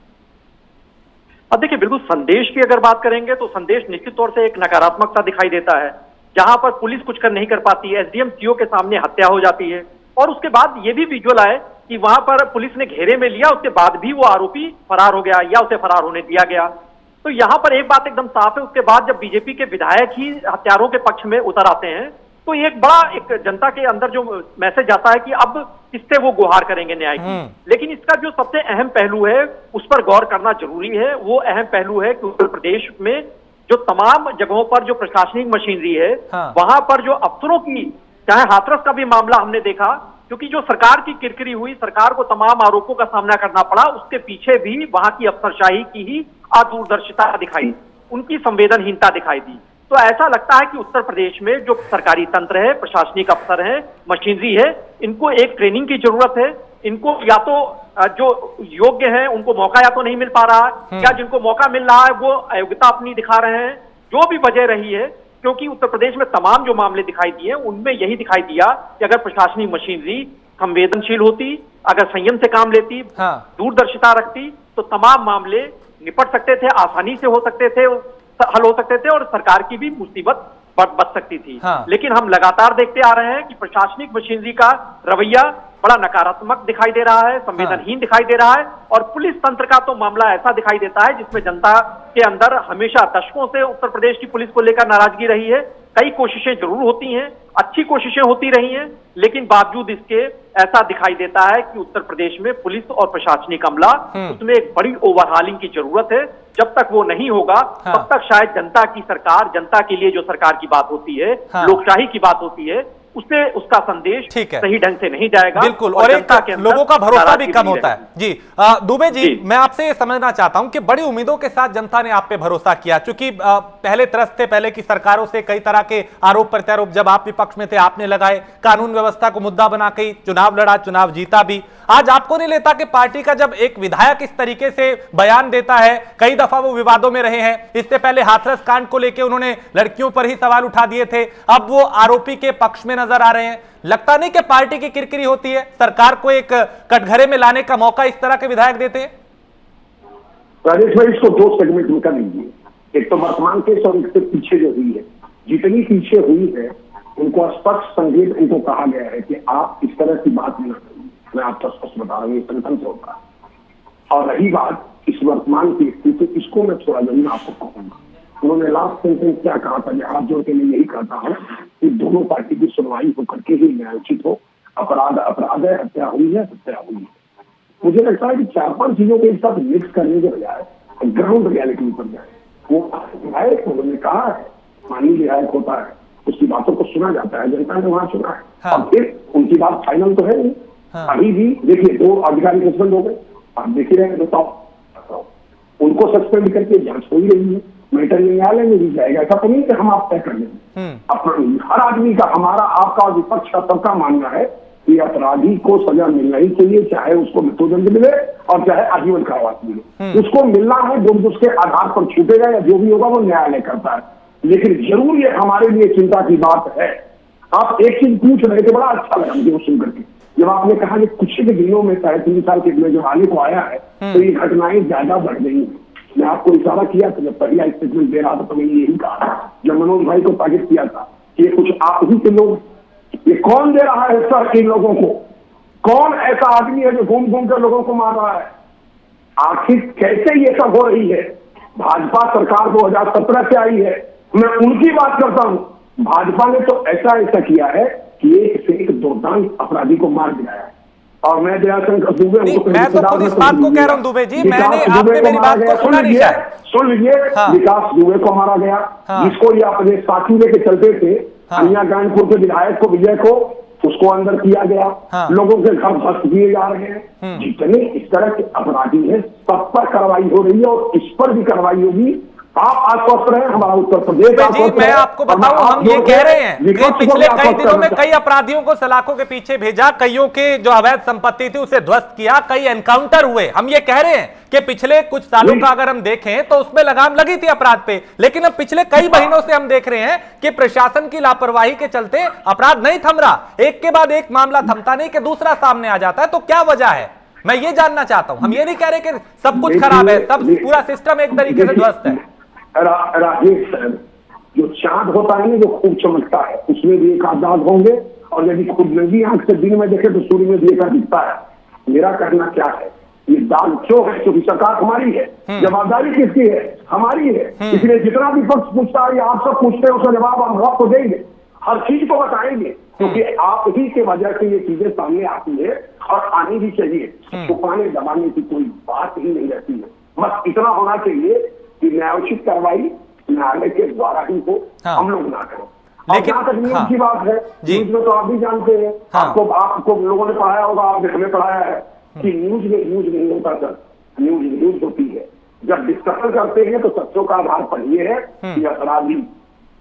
अब देखिए, बिल्कुल संदेश की अगर बात करेंगे तो संदेश निश्चित तौर से एक नकारात्मकता दिखाई देता है, जहां पर पुलिस कुछ कर नहीं कर पाती है, एसडीएम सीओ के सामने हत्या हो जाती है और उसके बाद ये भी विजुअल आए कि वहां पर पुलिस ने घेरे में लिया, उसके बाद भी वो आरोपी फरार हो गया या उसे फरार होने दिया गया। तो यहां पर एक बात एकदम साफ है, उसके बाद जब बीजेपी के विधायक ही हत्यारों के पक्ष में उतर आते हैं तो एक बड़ा एक जनता के अंदर जो मैसेज आता है कि अब किससे वो गुहार करेंगे न्याय की। लेकिन इसका जो सबसे अहम पहलू है उस पर गौर करना जरूरी है। वो अहम पहलू है कि उत्तर प्रदेश में जो तमाम जगहों पर जो प्रशासनिक मशीनरी है वहां पर जो अफसरों की, चाहे हाथरस का भी मामला हमने देखा, क्योंकि जो सरकार की किरकिरी हुई, सरकार को तमाम आरोपों का सामना करना पड़ा, उसके पीछे भी वहां की अफसरशाही की ही अदूरदर्शिता दिखाई, उनकी संवेदनहीनता दिखाई दी। तो ऐसा लगता है कि उत्तर प्रदेश में जो सरकारी तंत्र है, प्रशासनिक अफसर है, मशीनरी है, इनको एक ट्रेनिंग की जरूरत है। इनको या तो जो योग्य हैं उनको मौका या तो नहीं मिल पा रहा है, या जिनको मौका मिल रहा है वो अयोग्यता अपनी दिखा रहे हैं, जो भी वजह रही है। क्योंकि उत्तर प्रदेश में तमाम जो मामले दिखाई दिए उनमें यही दिखाई दिया कि अगर प्रशासनिक मशीनरी संवेदनशील होती, अगर संयम से काम लेती, दूरदर्शिता रखती, तो तमाम मामले निपट सकते थे, आसानी से हो सकते थे, हल हो सकते थे और सरकार की भी मुसीबत बच सकती थी। लेकिन हम लगातार देखते आ रहे हैं कि प्रशासनिक मशीनरी का रवैया बड़ा नकारात्मक दिखाई दे रहा है, संवेदनहीन दिखाई दे रहा है और पुलिस तंत्र का तो मामला ऐसा दिखाई देता है जिसमें जनता के अंदर हमेशा दशकों से उत्तर प्रदेश की पुलिस को लेकर नाराजगी रही है। कई कोशिशें जरूर होती हैं, अच्छी कोशिशें होती रही हैं, लेकिन बावजूद इसके ऐसा दिखाई देता है कि उत्तर प्रदेश में पुलिस और प्रशासनिक अमला, उसमें एक बड़ी ओवरहालिंग की जरूरत है। जब तक वो नहीं होगा तब तक शायद जनता की सरकार, जनता के लिए जो सरकार की बात होती है, लोकशाही की बात होती है, उससे उसका संदेश सही ढंग से नहीं जाएगा। बिल्कुल, और एक लोगों का भरोसा भी कम होता है। जी दुबे जी, मैं आपसे ये समझना चाहता हूं कि बड़ी उम्मीदों के साथ जनता ने आप पे भरोसा किया, क्योंकि पहले तरस थे, पहले की सरकारों से कई तरह के आरोप प्रत्यारोप जब आप विपक्ष में थे आपने लगाए, कानून व्यवस्था को मुद्दा बना के चुनाव लड़ा, चुनाव जीता भी। आज आपको नहीं लेता कि पार्टी का जब एक विधायक इस तरीके से बयान देता है, कई दफा वो विवादों में रहे हैं, इससे पहले हाथरस कांड को लेकर उन्होंने लड़कियों पर ही सवाल उठा दिए थे, अब वो आरोपी के पक्ष में नजर आ रहे हैं, लगता नहीं कि पार्टी की किरकिरी होती है, सरकार को एक कटघरे में लाने का मौका इस तरह के विधायक देते हैं? राजेश भाई, इसको दो सेगमेंट में कर लीजिए। एक तो वर्तमान केस और इससे पीछे जो हुई है, जितनी पीछे हुई है उनको स्पष्ट संकेत उनको कहा गया है कि आप इस तरह की बात नहीं करिए। मैं आपको स्पष्ट बता रहा हूँ, ये संगठन से होगा। और रही बात इस वर्तमान की स्थिति, तो इसको मैं थोड़ा जरूर आपको कहूंगा। उन्होंने लास्ट सेंटेंस क्या कहा था, हाथ जोड़ के मैं यही कहता हूँ कि दोनों पार्टी की सुनवाई होकर के ही न्याय उचित हो। अपराध अपराध है, हत्या हुई है, हत्या हुई है। मुझे लगता है कि 4-5 चीजों के एक साथ मिक्स करने के बजाय ग्राउंड रियलिटी पर जाए। वो विधायक उन्होंने कहा है, माननीय विधायक होता है, उसकी बातों को सुना जाता है, जनता ने वहां सुना है। अब फिर उनकी बात फाइनल तो है नहीं। अभी भी देखिए 2 अधिकारी सस्पेंड हो गए, आप देख ही रहे हैं। बताओ, उनको सस्पेंड करके जांच हो ही रही है, मैटर न्यायालय में भी जाएगा। ऐसा तो नहीं कि हम आप तय कर लेंगे। अपना हर आदमी का, हमारा, आपका, विपक्ष का, सबका मानना है कि अपराधी को सजा मिलना ही चाहिए, चाहे उसको मृत्युदंड मिले और चाहे आजीवन कारावास मिले। उसको मिलना है, जो उसके आधार पर छूटेगा या जो भी होगा वो न्यायालय करता है। लेकिन जरूर ये हमारे लिए चिंता की बात है। आप एक चीज पूछ रहे थे, बड़ा अच्छा लगा मुझे सुन करके, जब आपने कहा कि कुछ ही दिनों में 3.5 साल के में जब आने को आया है तो ये घटनाएं ज्यादा बढ़ गई हैं। मैं आपको इशारा किया था, जब पहला स्टेटमेंट दे रहा था तो मैंने यही कहा, जब मनोज भाई को ताकीद किया था कि ये कुछ आप ही के लोग, ये कौन दे रहा है सर इन लोगों को? कौन ऐसा आदमी है जो घूम घूम कर लोगों को मार रहा है? आखिर कैसे ये सब हो रही है? भाजपा सरकार 2017 से आई है, मैं उनकी बात करता हूं। भाजपा ने तो ऐसा किया है कि एक से एक दुर्दांत अपराधी को मार दिया है। और मैं दयाशंकर दुबे, मैं तो खुद इस बात को कह रहा हूं दुबे जी, आपने मेरी बात को सुना नहीं शायद। सुन लीजिए, विकास दुबे को मारा गया, जिसको ये अपने साथी लेके चलते थे, अनिया कानपुर के विधायक को, विजय को, उसको अंदर किया गया। लोगों के घर ध्वस्त किए जा रहे हैं। जितने इस तरह के अपराधी हैं सब पर कार्रवाई हो रही है और इस पर भी कार्रवाई होगी। आप आश्वस्त रहे, हमारा उत्तर प्रदेश जी, मैं आपको बताऊं, हम ये कह रहे हैं कि पिछले कई दिनों में कई अपराधियों को सलाखों के पीछे भेजा, कईयों के जो अवैध संपत्ति थी उसे ध्वस्त किया, कई एनकाउंटर हुए। हम ये कह रहे हैं कि पिछले कुछ सालों का अगर हम देखें तो उसमें लगाम लगी थी अपराध पे, लेकिन अब पिछले कई महीनों से हम देख रहे हैं कि प्रशासन की लापरवाही के चलते अपराध नहीं थम रहा, एक के बाद एक मामला थमता नहीं कि दूसरा सामने आ जाता है। तो क्या वजह है, मैं ये जानना चाहता हूं। हम ये नहीं कह रहे कि सब कुछ खराब है, सब पूरा सिस्टम एक तरीके से ध्वस्त है। राजेश सर, जो चांद होता है ना, जो खूब चमकता है, उसमें भी एक दाग होंगे, और यदि खुद नंगी आंख से दिन में देखे तो सूर्य में भी एक दिखता है। मेरा कहना क्या है, ये दाग क्यों है? क्योंकि सरकार हमारी है, जवाबदारी किसकी है? हमारी है। इसलिए जितना भी पक्ष पूछता है, आप सब पूछते हैं, उसका जवाब हम आपको देंगे, हर चीज को बताएंगे, क्योंकि आप ही के वजह से ये चीजें सामने आती है और आनी भी चाहिए। छुपाने दबाने की कोई बात ही नहीं रहती है। बस इतना होना चाहिए कि न्यायोचित कार्रवाई न्यायालय के द्वारा ही हो, हम लोग ना करें। लेकिन जहाँ तक न्यूज की बात है, न्यूज में तो आप भी जानते हैं, आपको लोगों ने पढ़ाया होगा, आपने हमें पढ़ाया है कि न्यूज में न्यूज नहीं होता सर, न्यूज होती है। जब डिस्कशन करते हैं तो तथ्यों का आधार पर यह है कि अपराधी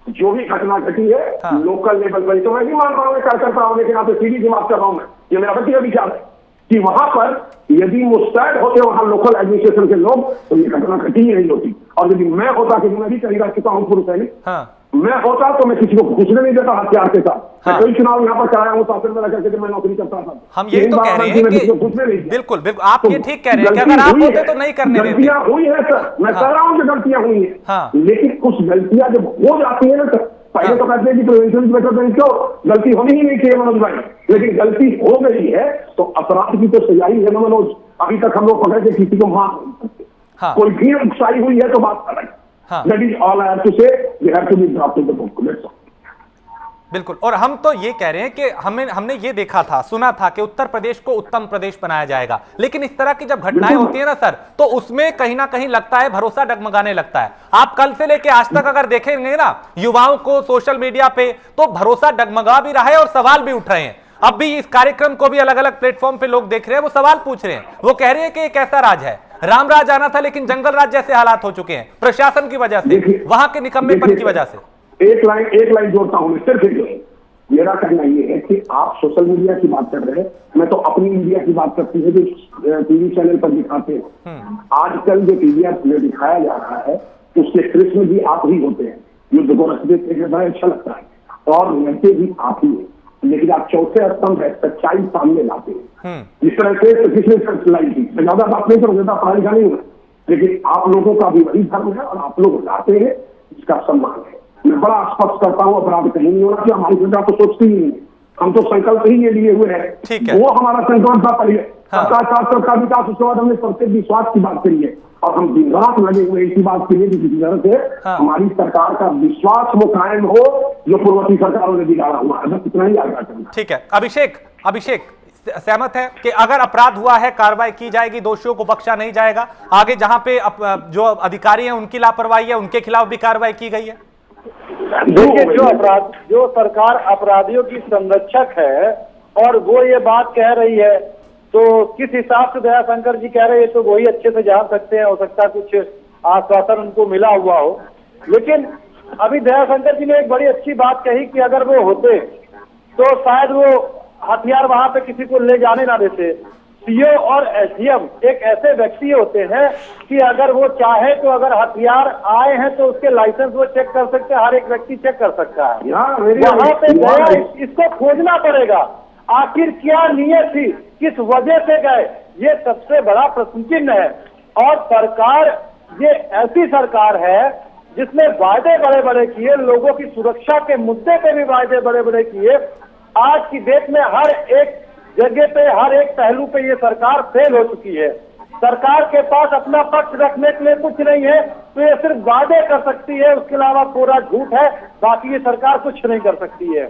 जो भी घटना घटी है लोकल लेवल पर, तो मैं भी मान रहा हूँ कार्यकर्ता होने के नाते सीधी सी बात कर रहा हूँ मैं, ये मेरा व्यक्तिगत विचार है कि वहां पर यदि मुस्तैद होते वहां लोकल एडमिनिस्ट्रेशन के लोग तो ये घटना घटी ही नहीं होती। और यदि मैं होता, कि मैं भी कहीं रह चुका हूँ पूर्व सैनिक, मैं होता तो मैं किसी को घुसने नहीं देता हथियार के साथ। मैं कई चुनाव यहाँ पर कराया हूँ, शासन में रह करके मैं नौकरी करता था। हम ये तो कह रहे हैं कि बिल्कुल बिल्कुल आप ये ठीक कह रहे हैं कि अगर आप होते तो नहीं करने देते। गलतियां हुई है सर, मैं कह रहा हूँ कि गलतियां हुई है, लेकिन कुछ गलतियां जब हो जाती है ना सर, पहले तो कहते हैं कि प्रिवेंशन बेटर देन क्योर, गलती होनी ही नहीं चाहिए मनोज भाई, लेकिन गलती हो गई है तो अपराध की तो सजाई है ना मनोज। अभी तक हम लोग पकड़ के किसी को मार नहीं सकते। कोई भी उकसाई हुई है तो बात अलग। That is all I have to say. We have to be dropped in the book. That's all. बिल्कुल, और हम तो ये कह रहे हैं कि हमने ये देखा था, सुना था कि उत्तर प्रदेश को उत्तम प्रदेश बनाया जाएगा, लेकिन इस तरह की जब घटनाएं होती है ना सर, तो उसमें कहीं ना कहीं लगता है भरोसा डगमगाने लगता है। आप कल से लेके आज तक अगर देखेंगे ना युवाओं को सोशल मीडिया पे, तो भरोसा डगमगा भी रहा है और सवाल भी उठ रहे हैं। अब भी इस कार्यक्रम को भी अलग अलग प्लेटफॉर्म पे लोग देख रहे हैं, वो सवाल पूछ रहे हैं, वो कह रहे हैं कि एक ऐसा राज है, राम राज आना था लेकिन जंगल राज जैसे हालात हो चुके हैं प्रशासन की वजह से, वहां के निकम्मेपन की वजह से। एक लाइन जोड़ता हूं मैं सिर्फ, मेरा कहना यह है कि आप सोशल मीडिया की बात कर रहे हैं, मैं तो अपनी मीडिया की बात करती हूँ जो टीवी चैनल पर दिखाते हैं। आजकल जो टीवी में दिखाया जा रहा है उसके कृष्ण भी आप ही होते हैं, युद्ध को रखते थे, बड़ा अच्छा लगता है, और रहते भी आप ही है, लेकिन आप चौथे स्तंभ है सच्चाई सामने लाते हैं। जिस तरह से किसने लाई थी, ज्यादा बात नहीं करूंगा, पढ़ा लिखा नहीं हुआ, लेकिन आप लोगों का भी वही धर्म है और आप लोग लाते हैं, इसका सम्मान है। मैं बड़ा स्पष्ट करता हूँ, अपराध कहीं नहीं होना चाहिए, हमारी सरकार तो सोचती ही नहीं है, हम तो संकल्प ही ये लिए हुए हैं, वो हमारा संकल्प था पहले, सरकार विकास, उसके बाद हमने प्रत्येक विश्वास की बात करी है, और हम दिन रात लगे हुए इसी बात के लिए कि किसी तरह से हमारी सरकार का विश्वास वो कायम हो जो पूर्ववर्ती सरकारों ने बिगाड़ा हुआ है, बस इतना ही आगे करना। ठीक है, अभिषेक सहमत है कि अगर अपराध हुआ है कार्रवाई की जाएगी, दोषियों को बख्शा नहीं जाएगा, आगे जहां पे जो अधिकारी हैं उनकी लापरवाही है उनके खिलाफ भी कार्रवाई की गई है। देखिए, जो सरकार अपराधियों की संरक्षक है और वो ये बात कह रही है, तो किस हिसाब से दयाशंकर जी कह रहे हैं तो वही अच्छे से जान सकते हैं, हो सकता है कुछ आश्वासन उनको मिला हुआ हो। लेकिन अभी दयाशंकर जी ने एक बड़ी अच्छी बात कही कि अगर वो होते तो शायद वो हथियार वहां पे किसी को ले जाने ना देते। सीओ और एसडीएम एक ऐसे व्यक्ति होते हैं कि अगर वो चाहे तो अगर हथियार आए हैं तो उसके लाइसेंस वो चेक कर सकते हैं, हर एक व्यक्ति चेक कर सकता है। वहां पे गया, इसको खोजना पड़ेगा, आखिर क्या नीयत थी, किस वजह से गए, ये सबसे बड़ा प्रश्न चिन्ह है। और सरकार, ये ऐसी सरकार है जिसने वायदे बड़े बड़े किए, लोगों की सुरक्षा के मुद्दे पे भी वायदे बड़े बड़े किए। आज की डेट में हर एक जगह पे, हर एक पहलू पे ये सरकार फेल हो चुकी है। सरकार के पास अपना पक्ष रखने के लिए कुछ नहीं है, तो ये सिर्फ वादे कर सकती है, उसके अलावा पूरा झूठ है, बाकी ये सरकार कुछ नहीं कर सकती है।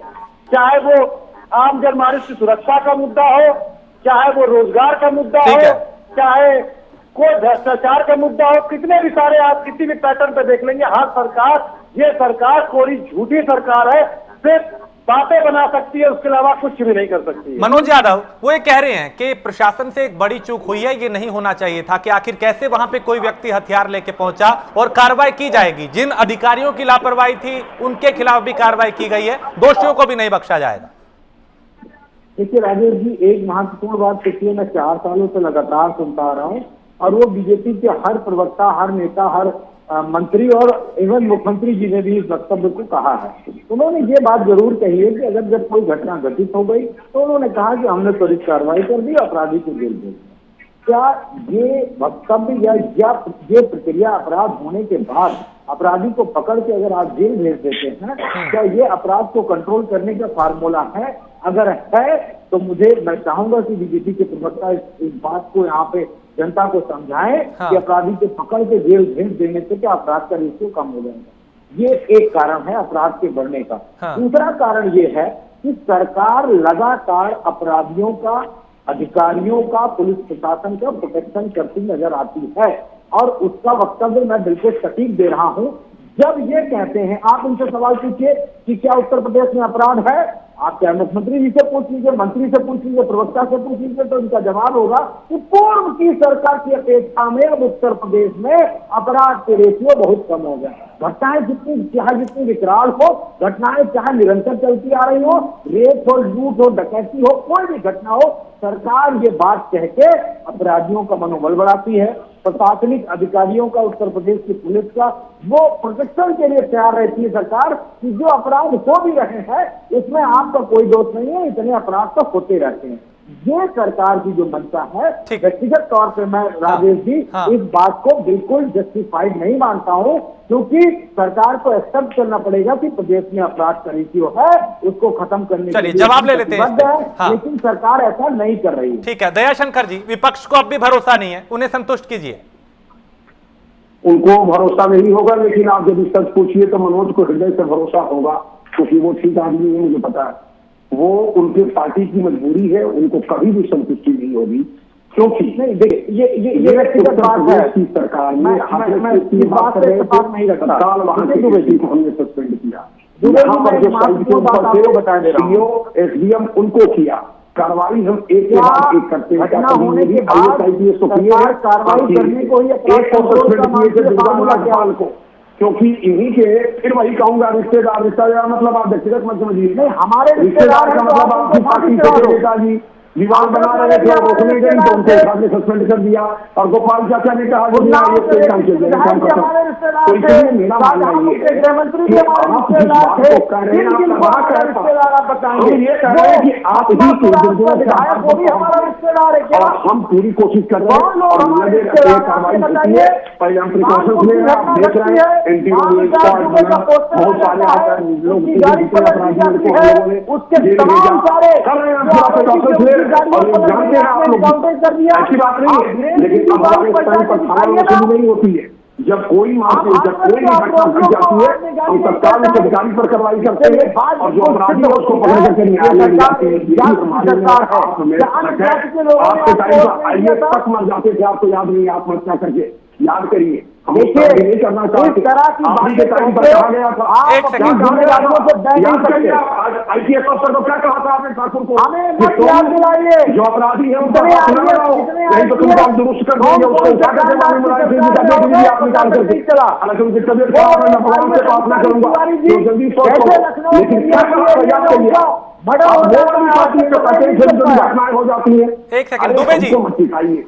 चाहे वो आम जनमानस की सुरक्षा का मुद्दा हो, चाहे वो रोजगार का मुद्दा हो, चाहे कोई भ्रष्टाचार का मुद्दा हो, कितने भी सारे आप किसी भी पैटर्न पे देख लेंगे, हर सरकार, ये सरकार कोई झूठी सरकार है, सिर्फ बातें बना सकती है, उसके अलावा कुछ भी नहीं कर सकती है। मनोज यादव वो ये कह रहे हैं कि प्रशासन से एक बड़ी चूक हुई है, ये नहीं होना चाहिए था कि आखिर कैसे वहां पे कोई व्यक्ति हथियार लेके पहुंचा, और कार्रवाई की जाएगी, जिन अधिकारियों की लापरवाही थी उनके खिलाफ भी कार्रवाई की गई है, दोषियों को भी नहीं बख्शा जाएगा। देखिए राजेश जी, एक महत्वपूर्ण बात पिछले मैं 4 सालों से लगातार सुनता आ रहा हूँ, और वो बीजेपी के हर प्रवक्ता, हर नेता, हर मंत्री और इवन मुख्यमंत्री जी ने भी इस वक्तव्य को कहा है। उन्होंने ये बात जरूर कही है कि अगर जब कोई घटना घटित हो गई तो उन्होंने कहा कि हमने त्वरित कार्रवाई कर दी, अपराधी को जेल भेज दिया। क्या ये वक्तव्य या ये प्रक्रिया अपराध होने के बाद अपराधी को पकड़ के अगर आप जेल भेज देते हैं, क्या ये अपराध को कंट्रोल करने का फार्मूला है? अगर है तो मैं चाहूंगा कि बीजेपी के प्रवक्ता इस बात को यहाँ पे जनता को समझाएं कि अपराधी को पकड़ के जेल भेज देने से क्या अपराध का रेशियो कम हो जाएगा। ये एक कारण है अपराध के बढ़ने का। दूसरा कारण ये है कि सरकार लगातार अपराधियों का, अधिकारियों का, पुलिस प्रशासन का प्रोटेक्शन करती नजर आती है, और उसका वक्तव्य मैं बिल्कुल सटीक दे रहा हूं। जब ये कहते हैं, आप उनसे सवाल पूछिए कि क्या उत्तर प्रदेश में अपराध है, आप चाहे मुख्यमंत्री जी से पूछ लीजिए, मंत्री से पूछ लीजिए, प्रवक्ता से पूछ लीजिए, तो उनका जवाब होगा कि पूर्व की सरकार की अपेक्षा में अब उत्तर प्रदेश में अपराध के रेशियो बहुत कम हो गया। घटनाएं जितनी विकराल हो, घटनाएं चाहे निरंतर चलती आ रही हो, रेप हो, लूट हो, डकैती हो, कोई भी घटना हो, सरकार ये बात कह के अपराधियों का मनोबल बढ़ाती है। प्रशासनिक अधिकारियों का, उत्तर प्रदेश की पुलिस का, वो प्रोटेक्शन के लिए तैयार रहती है सरकार कि जो अपराध हो भी रहे हैं इसमें आपका कोई दोष नहीं है, इतने अपराध तो होते रहते हैं। ये सरकार की जो मंशा है, व्यक्तिगत तौर पे मैं राजेश जी इस बात को बिल्कुल जस्टिफाइड नहीं मानता हूँ, क्योंकि सरकार को एक्सेप्ट करना पड़ेगा कि प्रदेश में अपराध का रेशियो है, उसको खत्म करने के लिए जवाब ले लेते हैं, लेकिन सरकार ऐसा नहीं कर रही है। ठीक है दयाशंकर जी, विपक्ष को अब भी भरोसा नहीं है, उन्हें संतुष्ट कीजिए। उनको भरोसा नहीं होगा, लेकिन आप यदि सच पूछिए तो मनोज को हृदय से भरोसा होगा, क्योंकि वो ठीक आदमी है, मुझे पता है। वो उनके पार्टी की मजबूरी है, उनको कभी भी संतुष्टि नहीं होगी, क्योंकि नहीं देखिए ये व्यक्तिगत बात है की सरकार में नहीं रखता, हमने सस्पेंड किया, यहाँ पर जो एसडीएम उनको किया, कार्रवाई हम एक के बाद एक करते हैं, घटना होने के बाद कार्रवाई करने को ही को, क्योंकि इन्हीं के फिर वही कहूंगा रिश्तेदार मतलब आप व्यक्तिगत मत समझिए, नहीं हमारे रिश्तेदार का मतलब आपकी पार्टी के नेताजी विवाद बना रहे थे, रोकने गए तो उनको आपने सस्पेंड कर दिया, और गोपाल चाचा ने कहा कि मेरा मानना ये है कि आप जिस बात को कह रहे हैं हम ये कह रहे हैं कि आप ही और हम पूरी कोशिश कर रहे हैं, और कार्रवाई होती है, पहले हम प्रिकॉशंस ले रहे हैं, आप देख रहे हैं एंटी बहुत सारे लोग जानते हैं, आप लोग ऐसी बात नहीं है, लेकिन अब नहीं होती है। जब कोई घटना घट जाती है हम तत्काल उस अधिकारी पर कार्रवाई करते हैं, और जो अपराधी है उसको पकड़ करके न्यायालय ले जाते हैं। आपके टाइम पर आईएएस तक मर जाते थे, आपको याद नहीं, आत्महत्या करके याद करिए। हम नहीं करना चाहते, आप के टाइम पर कहा गया था, आईपीएस अफसर को क्या कहा था आपने ठाकुर को, जो अपराधी है उनको तुम काम दुरुस्त कर देंगे, उसको उठा करके आप निकाल करके चला, हालांकि उनकी तबियत खराब है, मैं भगवान से प्रार्थना करूंगा जल्दी स्वस्थ हो, लेकिन क्या याद करिए घटनाएं हो जाती है। एक सेकंड दुबे जी,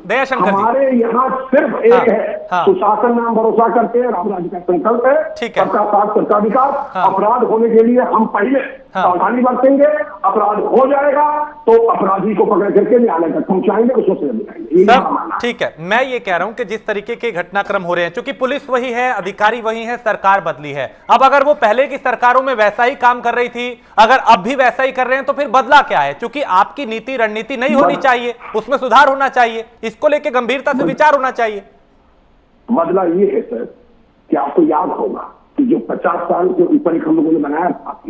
दयाशंकर हमारे यहाँ सिर्फ एक है, सुशासन में हम भरोसा करते हैं, राम राज्य का संकल्प है, सबका साथ सबका विकास। अपराध होने के लिए हम पहले सावधानी बरतेंगे, अपराध हो जाएगा तो अपराधी को पकड़ करके न्यायालय तक पहुंचाएंगे, उसको सजा दिलाएंगे। ठीक है, मैं ये कह रहा हूं कि जिस तरीके के घटनाक्रम हो रहे हैं, क्योंकि पुलिस वही है, अधिकारी वही है, सरकार बदली है, अब अगर वो पहले की सरकारों में वैसा ही काम कर रही थी, अगर अब भी वैसा ही कर रहे हैं, तो फिर बदला क्या है? क्योंकि आपकी नीति रणनीति नहीं होनी चाहिए, उसमें सुधार होना चाहिए, इसको लेके गंभीरता से विचार होना चाहिए। बदला ये है सर कि आपको याद होगा कि जो 50 साल के ऊपर हम लोगों ने बनाया था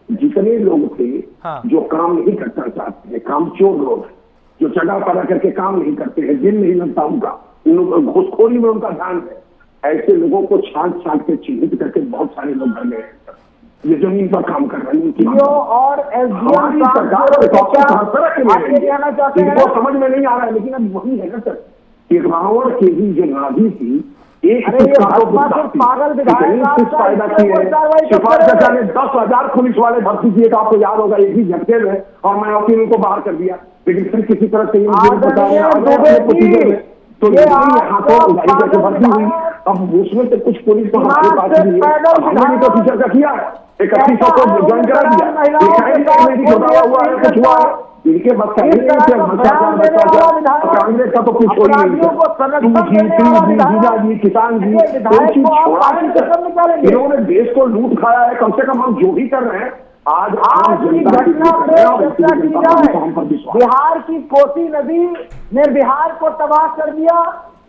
जितने लोग थे हाँ। जो काम नहीं करना चाहते हैं, कामचोर लोग, जो जगह पड़ा करके काम नहीं करते हैं, दिन नहीं लगता उनका, उन लोगों को घूसखोरी में उनका ध्यान है, ऐसे लोगों को छांट छांट के चिन्हित करके बहुत सारे लोग घर में ये जमीन पर काम कर रहे हैं। और हमारी सरकार इनको समझ में नहीं आ रहा है, लेकिन अब वही है ना सर कि रावण की ही जो नाभि थी, एक पागल फायदा किए, सिफारिश सरकार ने 10,000 पुलिस वाले भर्ती किए, तो आपको याद होगा एक ही झटके में, और मैं वकील को बाहर कर दिया, लेकिन फिर किसी तरह से तो यहाँ तो उधारी करके भर्ती हुई। अब उसमें से कुछ पुलिस को हमारे पास भी हमने तो टीचर का किया है, 3100 को ज्वाइन करा दिया, हुआ है कुछ हुआ है इनके कांग्रेस का तो कुछ हो ही नहीं। किसान जी इन्होंने देश को लूट खाया है, कम से कम हम जो भी कर रहे हैं आज घटना पर चर्चा की जाए। बिहार की कोसी नदी ने बिहार को तबाह कर दिया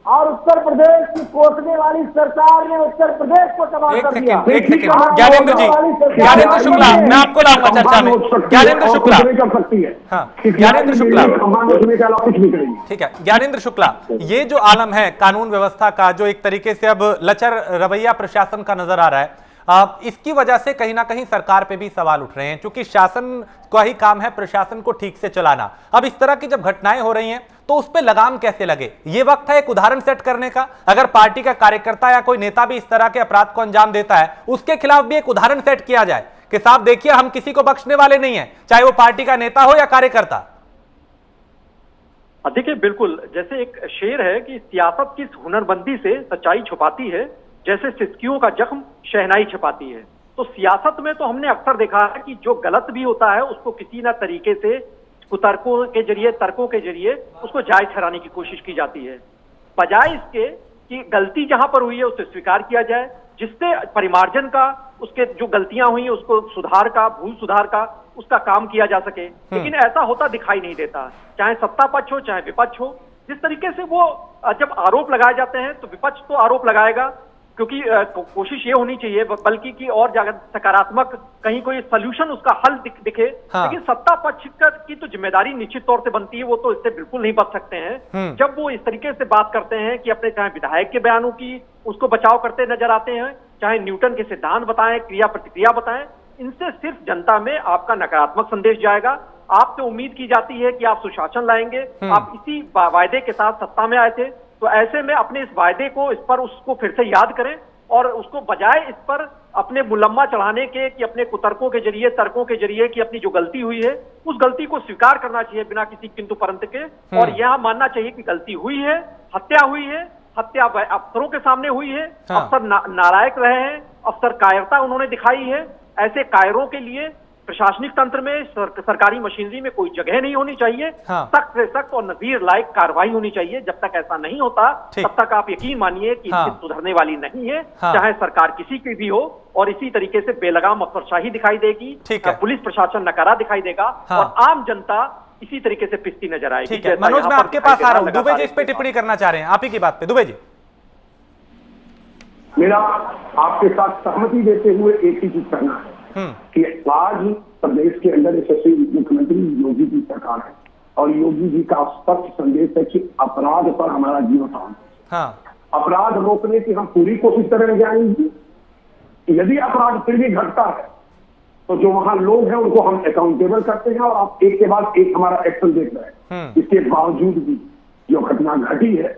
और उत्तर प्रदेश की कोसने वाली सरकार ने उत्तर प्रदेश को तबाह कर दिया। एक सेकंड ज्ञानेंद्र जी, ज्ञानेंद्र शुक्ला, मैं आपको लाऊंगा चर्चा में। ज्ञानेंद्र शुक्ला कर सकती है, ज्ञानेंद्र शुक्ला कुछ नहीं करेंगे। ठीक है ज्ञानेंद्र शुक्ला, ये जो आलम है कानून व्यवस्था का, जो एक तरीके से अब लचर रवैया प्रशासन का नजर आ रहा है, इसकी वजह से कहीं ना कहीं सरकार पे भी सवाल उठ रहे हैं, क्योंकि शासन का ही काम है प्रशासन को ठीक से चलाना। अब इस तरह की जब घटनाएं हो रही हैं तो उस पे लगाम कैसे लगे? ये वक्त है एक उदाहरण सेट करने का। अगर पार्टी का कार्यकर्ता या कोई नेता भी इस तरह के अपराध को अंजाम देता है, उसके खिलाफ भी एक उदाहरण सेट किया जाए कि साहब देखिए हम किसी को बख्शने वाले नहीं है, चाहे वो पार्टी का नेता हो या कार्यकर्ता। देखिए बिल्कुल, जैसे एक शेर है कि सियासत किस हुनरबंदी से सच्चाई छुपाती है, जैसे सिसकियों का जख्म शहनाई छुपाती है। तो सियासत में तो हमने अक्सर देखा है कि जो गलत भी होता है उसको किसी ना तरीके से कुतर्कों के जरिए, तर्कों के जरिए उसको जायज ठहराने की कोशिश की जाती है, बजाय इसके कि गलती जहां पर हुई है उसे स्वीकार किया जाए, जिससे परिमार्जन का, उसके जो गलतियां हुई उसको सुधार का, भूल सुधार का उसका काम किया जा सके। लेकिन ऐसा होता दिखाई नहीं देता, चाहे सत्ता पक्ष हो चाहे विपक्ष हो। जिस तरीके से वो जब आरोप लगाए जाते हैं तो विपक्ष तो आरोप लगाएगा, क्योंकि कोशिश ये होनी चाहिए बल्कि कि और ज्यादा सकारात्मक कहीं कोई सलूशन, उसका हल दिखे। हाँ। लेकिन सत्ता पक्ष की तो जिम्मेदारी निश्चित तौर से बनती है, वो तो इससे बिल्कुल नहीं बच सकते हैं। जब वो इस तरीके से बात करते हैं कि अपने चाहे विधायक के बयानों की उसको बचाव करते नजर आते हैं, चाहे न्यूटन के सिद्धांत बताएं, क्रिया प्रतिक्रिया बताएं, इनसे सिर्फ जनता में आपका नकारात्मक संदेश जाएगा। आपसे उम्मीद की जाती है कि आप सुशासन लाएंगे, आप इसी वायदे के साथ सत्ता में आए थे, तो ऐसे में अपने इस वायदे को, इस पर उसको फिर से याद करें और उसको बजाय इस पर अपने मुलम्मा चढ़ाने के कि अपने कुतर्कों के जरिए, तर्कों के जरिए कि अपनी जो गलती हुई है उस गलती को स्वीकार करना चाहिए बिना किसी किंतु परंतु के, और यह मानना चाहिए कि गलती हुई है, हत्या हुई है, हत्या अफसरों के सामने हुई है। हाँ। अफसर नालायक रहे हैं, अफसर कायरता उन्होंने दिखाई है। ऐसे कायरों के लिए प्रशासनिक तंत्र में, सरकारी मशीनरी में कोई जगह नहीं होनी चाहिए। हाँ। सख्त से सख्त और नजीर लायक कार्रवाई होनी चाहिए। जब तक ऐसा नहीं होता तब तक आप यकीन मानिए कि हाँ। सुधरने वाली नहीं है। हाँ। चाहे सरकार किसी की भी हो, और इसी तरीके से बेलगाम अफसरशाही दिखाई देगी, पुलिस प्रशासन नकारा दिखाई देगा। हाँ। और आम जनता इसी तरीके से पिसती नजर आएगी। मनोज, मैं आपके पास आ रहा हूं। दुबे जी इस पे टिप्पणी करना चाह रहे हैं, आप ही की बात पे। दुबे जी, मेरा आपके साथ सहमति देते हुए एक ही चीज करना है कि आज प्रदेश के अंदर यशस्वी मुख्यमंत्री योगी जी सरकार है, और योगी जी का स्पष्ट संदेश है कि अपराध पर हमारा जीवन। हाँ। अपराध रोकने की हम पूरी कोशिश करेंगे जाएंगे। यदि अपराध फिर भी घटता है तो जो वहां लोग हैं उनको हम अकाउंटेबल करते हैं, और आप एक के बाद एक हमारा एक्शन देख रहे हैं। इसके बावजूद भी जो घटना घटी है,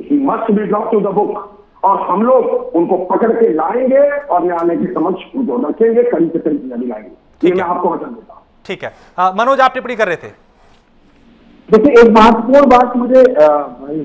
he must be brought to the book, और हम लोग उनको पकड़ के लाएंगे और न्यायालय की समक्ष उनको रखेंगे, कड़ी से कड़ी सजा दिलाएंगे। ये मैं आपको वचन देता हूं। ठीक है। मनोज, आप टिप्पणी कर रहे थे। देखिए, एक महत्वपूर्ण बात मुझे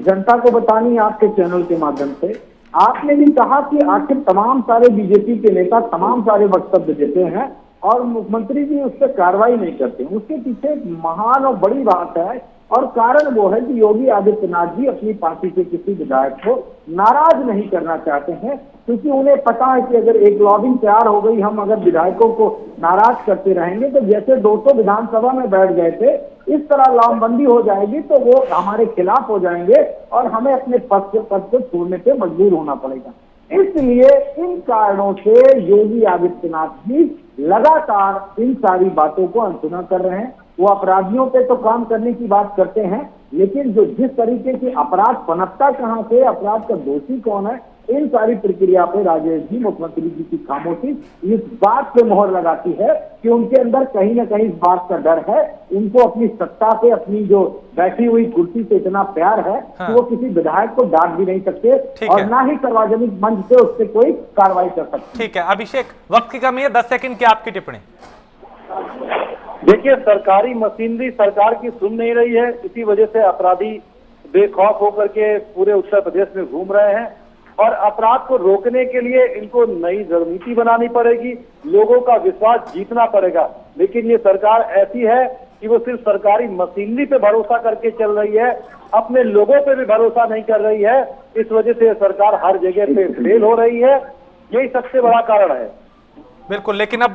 जनता को बतानी है आपके चैनल के माध्यम से। आपने भी कहा कि आखिर तमाम सारे बीजेपी के नेता तमाम सारे वक्तव्य देते हैं और मुख्यमंत्री जी उस पर कार्रवाई नहीं करते। उसके पीछे महान और बड़ी बात है, और कारण वो है कि योगी आदित्यनाथ जी अपनी पार्टी के किसी विधायक को नाराज नहीं करना चाहते हैं, क्योंकि उन्हें पता है कि अगर एक लॉबिंग तैयार हो गई, हम अगर विधायकों को नाराज करते रहेंगे तो जैसे 200 विधानसभा में बैठ गए थे, इस तरह लामबंदी हो जाएगी तो वो हमारे खिलाफ हो जाएंगे और हमें अपने पद को छोड़ने पे मजबूर होना पड़ेगा। इसलिए इन कारणों से योगी आदित्यनाथ जी लगातार इन सारी बातों को अनसुना कर रहे हैं। वो अपराधियों पे तो काम करने की बात करते हैं, लेकिन जो जिस तरीके की अपराध पनपता कहां से, अपराध का दोषी कौन है, इन सारी प्रक्रिया पे राजेश जी, मुख्यमंत्री जी की खामोशी इस बात पे मोहर लगाती है कि उनके अंदर कहीं ना कहीं इस बात का डर है, उनको अपनी सत्ता से, अपनी जो बैठी हुई कुर्सी से इतना प्यार है कि वो किसी विधायक को डांट भी नहीं सकते और ना ही सार्वजनिक मंच से उससे कोई कार्रवाई कर सकते। ठीक है अभिषेक, वक्त की कमी है, 10 सेकंड की आपकी टिप्पणी। देखिए, सरकारी मशीनरी सरकार की सुन नहीं रही है, इसी वजह से अपराधी बेखौफ होकर के पूरे उत्तर प्रदेश में घूम रहे हैं और अपराध को रोकने के लिए इनको नई रणनीति बनानी पड़ेगी, लोगों का विश्वास जीतना पड़ेगा। लेकिन ये सरकार ऐसी है कि वो सिर्फ सरकारी मशीनरी पे भरोसा करके चल रही है, अपने लोगों पे भी भरोसा नहीं कर रही है। इस वजह से सरकार हर जगह पे फेल हो रही है, यही सबसे बड़ा कारण है। बिल्कुल, लेकिन अब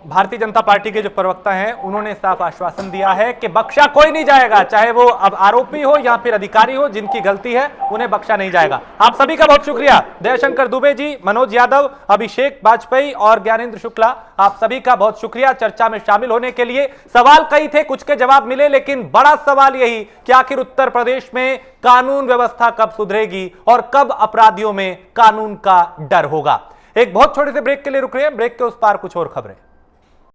भारतीय जनता पार्टी के जो प्रवक्ता हैं उन्होंने साफ आश्वासन दिया है कि बख्शा कोई नहीं जाएगा, चाहे वो अब आरोपी हो या फिर अधिकारी हो, जिनकी गलती है उन्हें बख्शा नहीं जाएगा। आप सभी का बहुत शुक्रिया, दयाशंकर दुबे जी, मनोज यादव, अभिषेक वाजपेयी और ज्ञानेंद्र शुक्ला, आप सभी का बहुत शुक्रिया चर्चा में शामिल होने के लिए। सवाल कई थे, कुछ के जवाब मिले, लेकिन बड़ा सवाल यही कि आखिर उत्तर प्रदेश में कानून व्यवस्था कब सुधरेगी और कब अपराधियों में कानून का डर होगा। एक बहुत छोटे से ब्रेक के लिए रुक रहे हैं, ब्रेक के उस पार कुछ और खबरें।